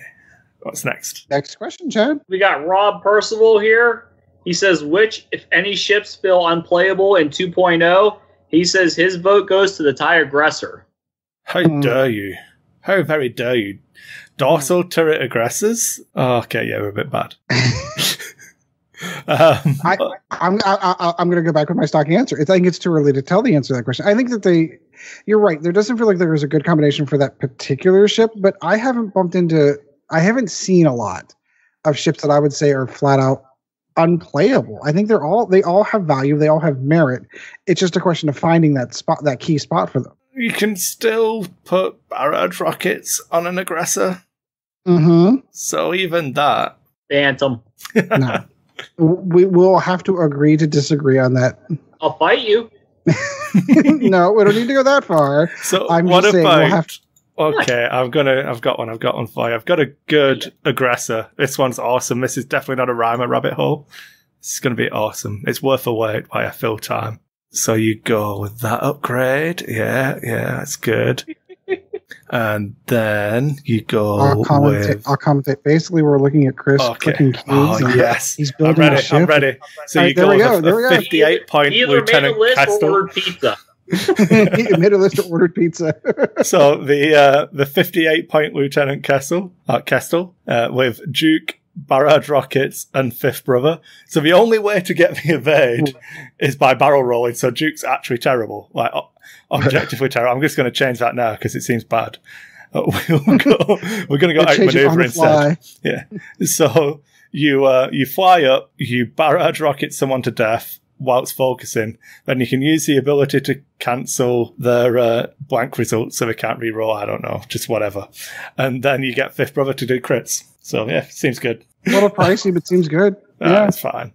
What's next? Next question, Chad. We got Rob Percival here. He says, which, if any, ships feel unplayable in 2.0? He says his vote goes to the TIE aggressor. How dare you? How very dare you? Dorsal turret aggressors? Oh, okay, yeah, we're a bit bad. I'm going to go back with my stock answer. I think it's too early to tell the answer to that question. I think that you're right. There doesn't feel like there was a good combination for that particular ship, but I haven't seen a lot of ships that I would say are flat out unplayable. I think they all have value. They all have merit. It's just a question of finding that key spot for them. You can still put barrage rockets on an aggressor. So even that. Phantom. No. We will have to agree to disagree on that. I'll fight you. No, we don't need to go that far. So I'm what just saying about... we'll have to... Okay, I've got one for you. I've got a good aggressor. This one's awesome. This is definitely not a rhyme or rabbit hole. It's going to be awesome. It's worth a wait by a fill time. So you go with that upgrade. Yeah, that's good. And then you go I'll commentate. Basically, we're looking at Kris clicking keys. Oh, yes. He's building a ship. I'm ready. So right, you go with a 58-point Lieutenant Kestel. Ordered pizza. He made a list of ordered pizza. So the 58-point Lieutenant Kestel with Duke, barrage rockets, and Fifth Brother. So the only way to get the evade is by barrel rolling. So Duke's actually terrible, like objectively terrible. I'm just going to change that now because it seems bad. We're going to go outmaneuver instead. Yeah. So you fly up, you barrage rocket someone to death whilst focusing, then you can use the ability to cancel their blank results so they can't re-roll, I don't know, just whatever. And then you get Fifth Brother to do crits. So yeah, seems good. A little pricey, but seems good. Yeah. It's fine.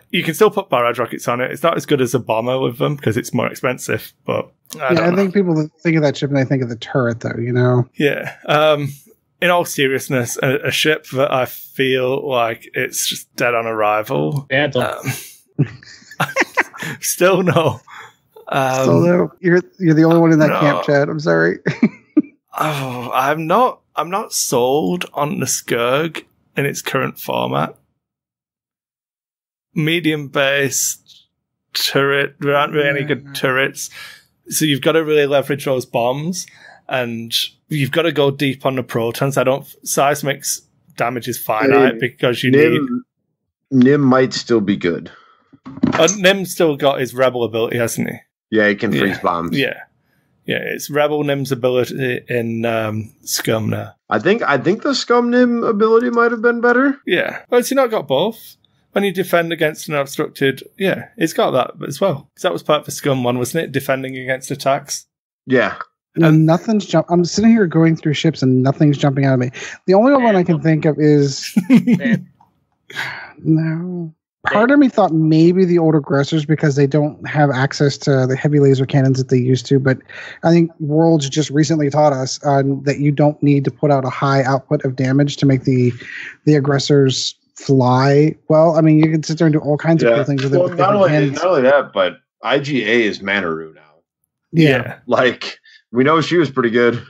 You can still put barrage rockets on it. It's not as good as a bomber with them because it's more expensive. But I think people think of that ship and they think of the turret, though. You know. Yeah. In all seriousness, a ship that I feel like it's just dead on arrival. Phantom. Still no. Still no. You're the only one in that camp, Chad. I'm sorry. I'm not sold on the Skurg in its current format. Medium base turret. There aren't really any good turrets, so you've got to really leverage those bombs, and you've got to go deep on the protons. Seismic's damage is finite because you need. Nim might still be good. Nim's still got his rebel ability, hasn't he? Yeah, he can freeze bombs. Yeah, it's rebel Nim's ability in Scum now. I think the Scum Nim ability might have been better. Yeah, well, has he not got both? When you defend against an obstructed, it's got that as well. Because that was part of the Scum one, wasn't it? Defending against attacks. Yeah. And nothing's I'm sitting here going through ships and nothing's jumping out of me. The only one I can think of is no. Part of me thought maybe the old aggressors because they don't have access to the heavy laser cannons that they used to. But I think Worlds just recently taught us that you don't need to put out a high output of damage to make the aggressors fly. Well, I mean, you can sit there and do all kinds of cool things with it. With not only that, but IGA is Manaru now. Yeah. Like, we know she was pretty good.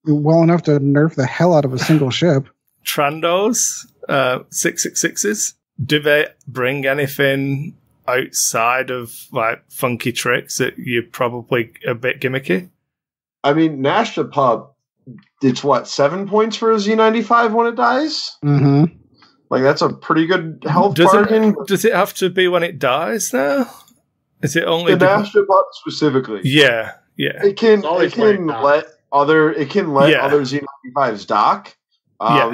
Well enough to nerf the hell out of a single ship. Trandos, 666s. Do they bring anything outside of like funky tricks that you're probably a bit gimmicky? I mean, Nash the Pup, it's 7 points for a Z95 when it dies? Mm-hmm. Like, that's a pretty good health bargain. Does it have to be when it dies now? Is it only the Nash the Pup specifically? Yeah. It can let other Z95s dock.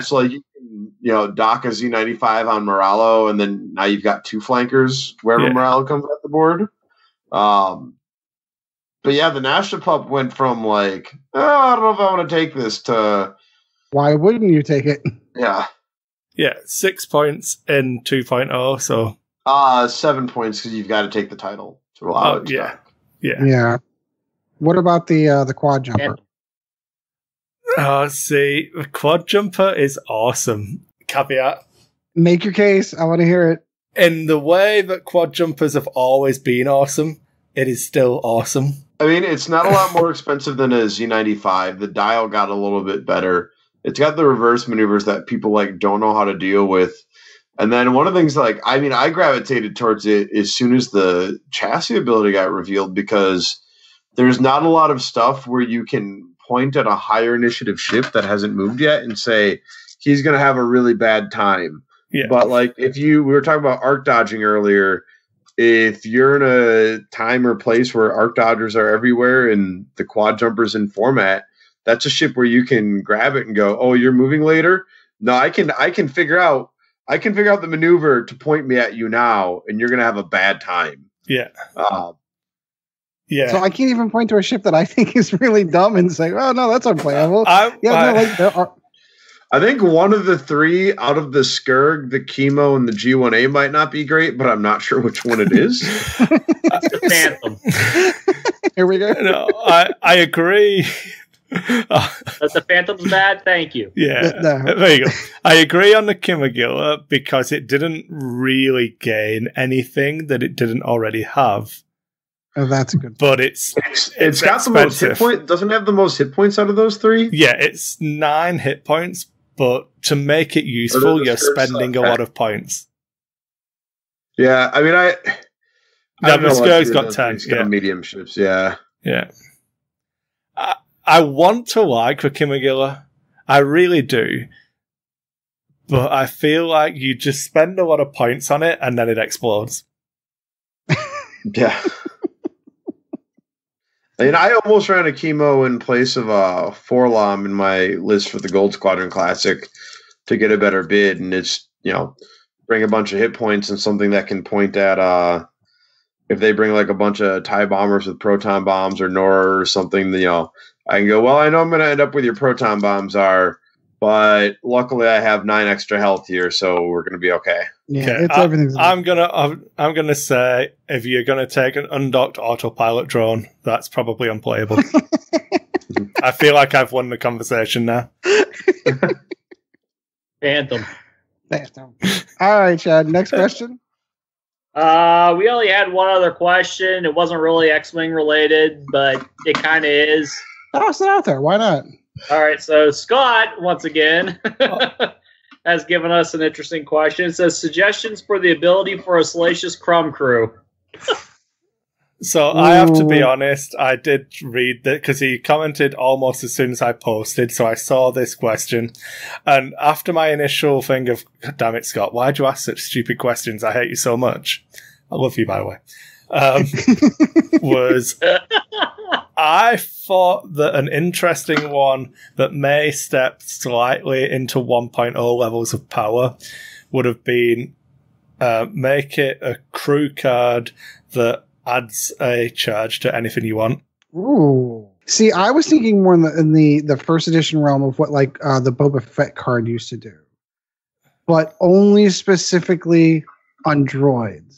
So like you can, dock a Z95 on Moralo, and then now you've got two flankers wherever Moralo comes at the board. But yeah, the Nash the Pup went from like, I don't know if I want to take this to why wouldn't you take it? Yeah. Yeah, 6 points in 2.0, so 7 points because you've got to take the title to allow it. Yeah. What about the quad jumper? See, the quad jumper is awesome. Caveat. Make your case. I want to hear it. In the way that quad jumpers have always been awesome, it is still awesome. I mean, it's not a lot more expensive than a Z95. The dial got a little bit better. It's got the reverse maneuvers that people don't know how to deal with. And then one of the things I gravitated towards it as soon as the chassis ability got revealed, because there's not a lot of stuff where you can point at a higher initiative ship that hasn't moved yet and say, he's going to have a really bad time. Yeah. But we were talking about arc dodging earlier. If you're in a time or place where arc dodgers are everywhere and the quad jumpers in format, that's a ship where you can grab it and go, oh, you're moving later? No, I can figure out the maneuver to point me at you now, and you're going to have a bad time. Yeah. So I can't even point to a ship that I think is really dumb and say, oh, no, that's unplayable. I think one of the three out of the Skurg, the Chemo, and the G1A might not be great, but I'm not sure which one it is. That's the Phantom. Here we go. No, I agree. That the Phantom's bad? Thank you. Yeah. There you go. I agree on the Kimagilla because it didn't really gain anything that it didn't already have. Oh, that's a good point. But it's got the most hit points. Doesn't it have the most hit points out of those three? Yeah, it's 9 hit points, but to make it useful, you're spending a lot of points. Yeah, I mean, the Skurg's got 10. Yeah. Medium ships, yeah. Yeah. I want to like the Kimagilla. I really do. But I feel like you just spend a lot of points on it and then it explodes. Yeah. I mean, I almost ran a Chemo in place of a Forlom in my list for the Gold Squadron Classic to get a better bid, and it's, bring a bunch of hit points and something that can point at, if they bring a bunch of TIE bombers with proton bombs or Nora or something, I can go, well, I know I'm going to end up with your proton bombs are, but luckily I have 9 extra health here, so we're going to be okay. Yeah, Okay, it's everything's. I'm gonna say if you're gonna take an undocked autopilot drone, that's probably unplayable. I feel like I've won the conversation now. Phantom. All right, Chad. Next question. We only had one other question. It wasn't really X-Wing related, but it kind of is. Toss it out there. Why not? All right, so Scott, once again, has given us an interesting question. It says, suggestions for the ability for a Salacious Crumb crew. So I have to be honest, I did read that because he commented almost as soon as I posted, so I saw this question. And after my initial thing of, God damn it, Scott, why'd you ask such stupid questions? I hate you so much. I love you, by the way. Was I thought that an interesting one that may step slightly into 1.0 levels of power would have been make it a crew card that adds a charge to anything you want. Ooh. See, I was thinking more in the first edition realm of what like the Boba Fett card used to do, but only specifically on droids.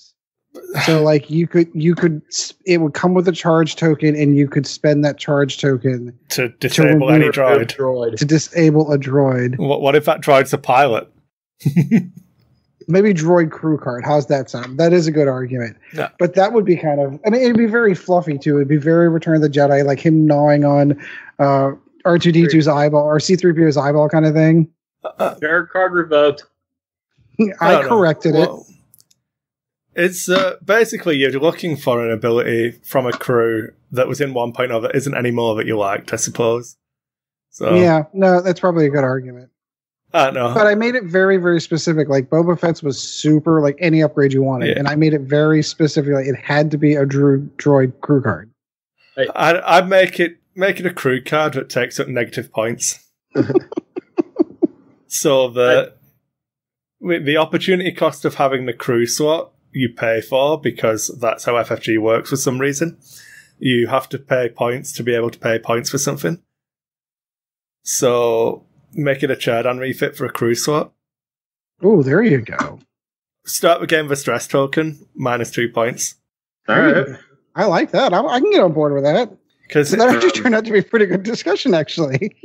So like you could it would come with a charge token, and you could spend that charge token to disable any droid. To disable a droid. What if that droid's a pilot? Maybe droid crew card. How's that sound? That is a good argument. Yeah. But that would be kind of, I mean, it'd be very fluffy too. It'd be very Return of the Jedi, like him gnawing on R2-D2's eyeball or C-3PO's eyeball kind of thing. Shared card revoked. I corrected it. It's basically you're looking for an ability from a crew that was in 1.0 that isn't anymore that you liked, I suppose. So yeah, no, that's probably a good argument. I don't know. But I made it very, very specific. Like Boba Fett's was super, like any upgrade you wanted. Yeah. And I made it very specific. Like, it had to be a droid crew card. I'd make it a crew card that takes up negative points. So that with the opportunity cost of having the crew slot you pay for, because that's how FFG works for some reason. You have to pay points to be able to pay points for something. So make it a Chardan refit for a crew slot. Oh, there you go. Start the game with a stress token, -2 points. All right. I like that. I can get on board with that. Because that actually turned out to be a pretty good discussion, actually.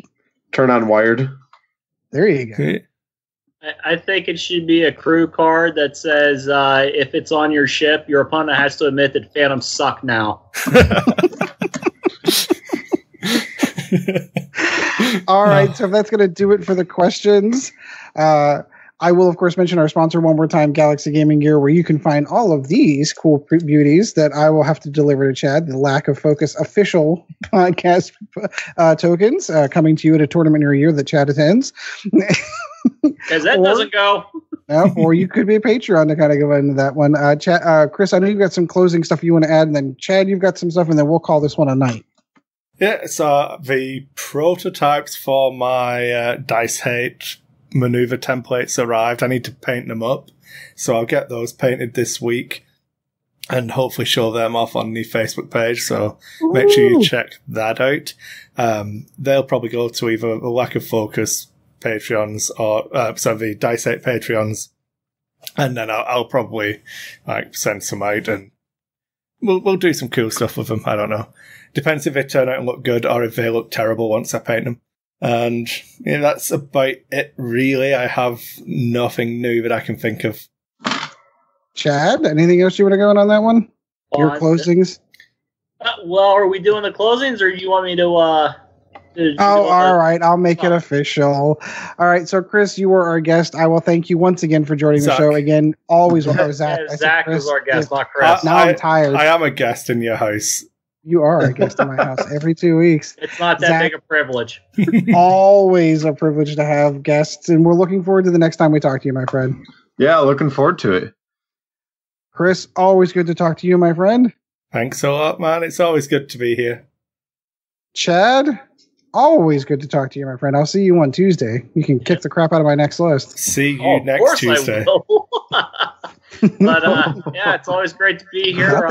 Turn on wired. There you go. Yeah. I think it should be a crew card that says, if it's on your ship, your opponent has to admit that Phantoms suck now. All right, so if that's going to do it for the questions, I will, of course, mention our sponsor one more time, Galaxy Gaming Gear, where you can find all of these cool beauties that I will have to deliver to Chad, the Lack of Focus official podcast tokens coming to you at a tournament near you that Chad attends. Because that doesn't go. No, or you could be a Patreon to kind of go into that one. Kris, I know you've got some closing stuff you want to add, and then Chad, you've got some stuff, and then we'll call this one a night. Yeah, so the prototypes for my DiceHate maneuver templates arrived. I need to paint them up, so I'll get those painted this week and hopefully show them off on the Facebook page, so make sure you check that out. They'll probably go to either the Lack of Focus Patreons or the DiceHate Patreons, and then I'll probably send some out, and we'll do some cool stuff with them. I don't know. Depends if they turn out and look good or if they look terrible once I paint them. And yeah, that's about it, really. I have nothing new that I can think of. Chad, anything else you want to go on that one? Your closings? Well, are we doing the closings, or do you want me to... all right. I'll make it official. All right. So, Kris, you were our guest. I will thank you once again for joining the show. Again, always. Zach. Zach was our guest, not Kris. Now I'm tired. I am a guest in your house. You are a guest in my house every 2 weeks. It's not that big a privilege. Always a privilege to have guests, and we're looking forward to the next time we talk to you, my friend. Yeah, looking forward to it. Kris, always good to talk to you, my friend. Thanks a lot, man. It's always good to be here. Chad, always good to talk to you, my friend. I'll see you on Tuesday. You can kick the crap out of my next list. See you next Tuesday. But yeah, it's always great to be here.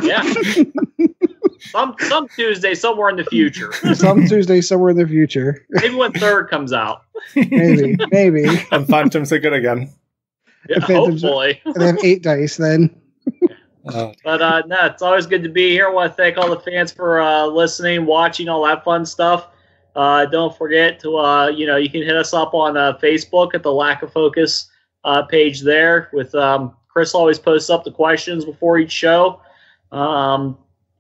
Yeah. Some Tuesday somewhere in the future. Some Tuesday somewhere in the future. Maybe when third comes out. Maybe. And Phantoms are good again. Yeah, hopefully. They have 8 dice then. But no, it's always good to be here. I want to thank all the fans for listening, watching, all that fun stuff. Don't forget to, you can hit us up on Facebook at the Lack of Focus page there. With Kris always posts up the questions before each show.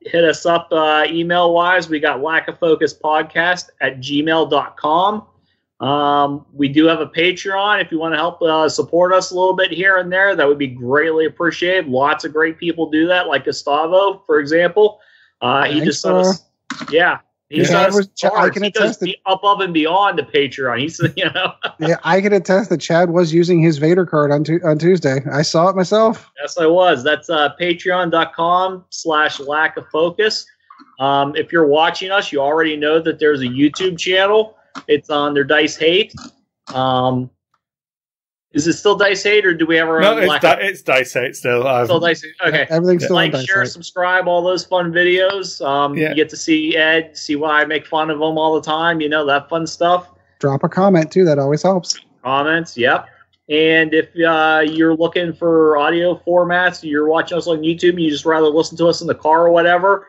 Hit us up email-wise. We got lackoffocuspodcast@gmail.com. We do have a Patreon. If you want to help support us a little bit here and there, that would be greatly appreciated. Lots of great people do that, like Gustavo, for example. He just sent us, he goes above and beyond the Patreon. He's, Yeah, I can attest that Chad was using his Vader card on Tuesday. I saw it myself. Yes, I was. That's patreon.com/lackofocus. If you're watching us, you already know that there's a YouTube channel. It's on their DiceHate. Is it still DiceHate, or do we have our own? No, it's DiceHate still. Still DiceHate. Okay. Everything's still on Like, DiceHate. share, subscribe, all those fun videos. You get to see Ed, see why I make fun of him all the time. That fun stuff. Drop a comment, too. That always helps. Comments, yep. And if you're looking for audio formats, you're watching us on YouTube, and you just rather listen to us in the car or whatever,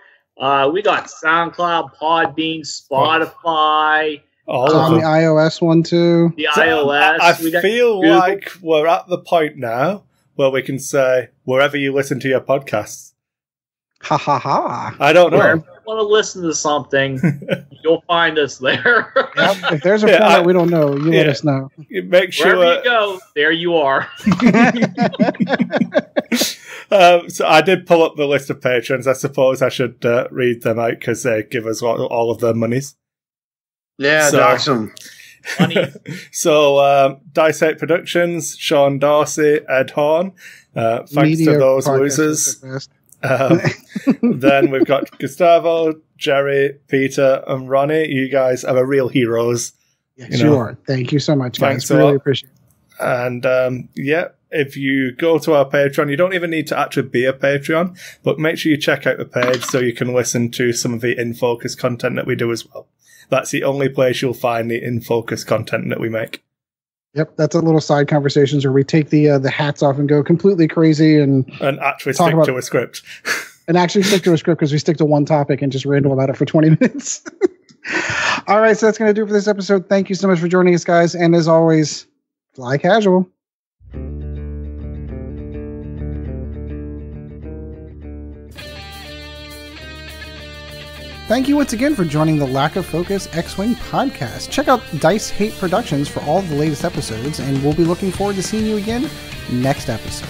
we got SoundCloud, Podbean, Spotify. On the iOS one, too. The iOS. I feel like we're at the point now where we can say, wherever you listen to your podcasts. Ha ha ha. I don't know. Wherever you want to listen to something, you'll find us there. Yep. If there's a format we don't know, you let us know. Make sure. Wherever you go, there you are. So I did pull up the list of patrons. I suppose I should read them out because they give us all of their monies. Yeah, dox them. So, DiceHate Productions, Sean Dorsey, Ed Horn. Thanks Media to those podcast losers. is the best. Then we've got Gustavo, Jerry, Peter, and Ronnie. You guys are real heroes. Yes, you are. Thank you so much, guys. Thanks a Really lot. appreciate it. And if you go to our Patreon, you don't even need to actually be a Patreon, but make sure you check out the page so you can listen to some of the In Focus content that we do as well. That's the only place you'll find the In Focus content that we make. Yep, that's a little side conversations where we take the hats off and go completely crazy and actually stick to a script. And actually stick to a script because we stick to one topic and just ramble about it for 20 minutes. All right, so that's going to do it for this episode. Thank you so much for joining us, guys. And as always, fly casual. Thank you once again for joining the Lack of Focus X-Wing podcast. Check out DiceHate Productions for all the latest episodes, and we'll be looking forward to seeing you again next episode.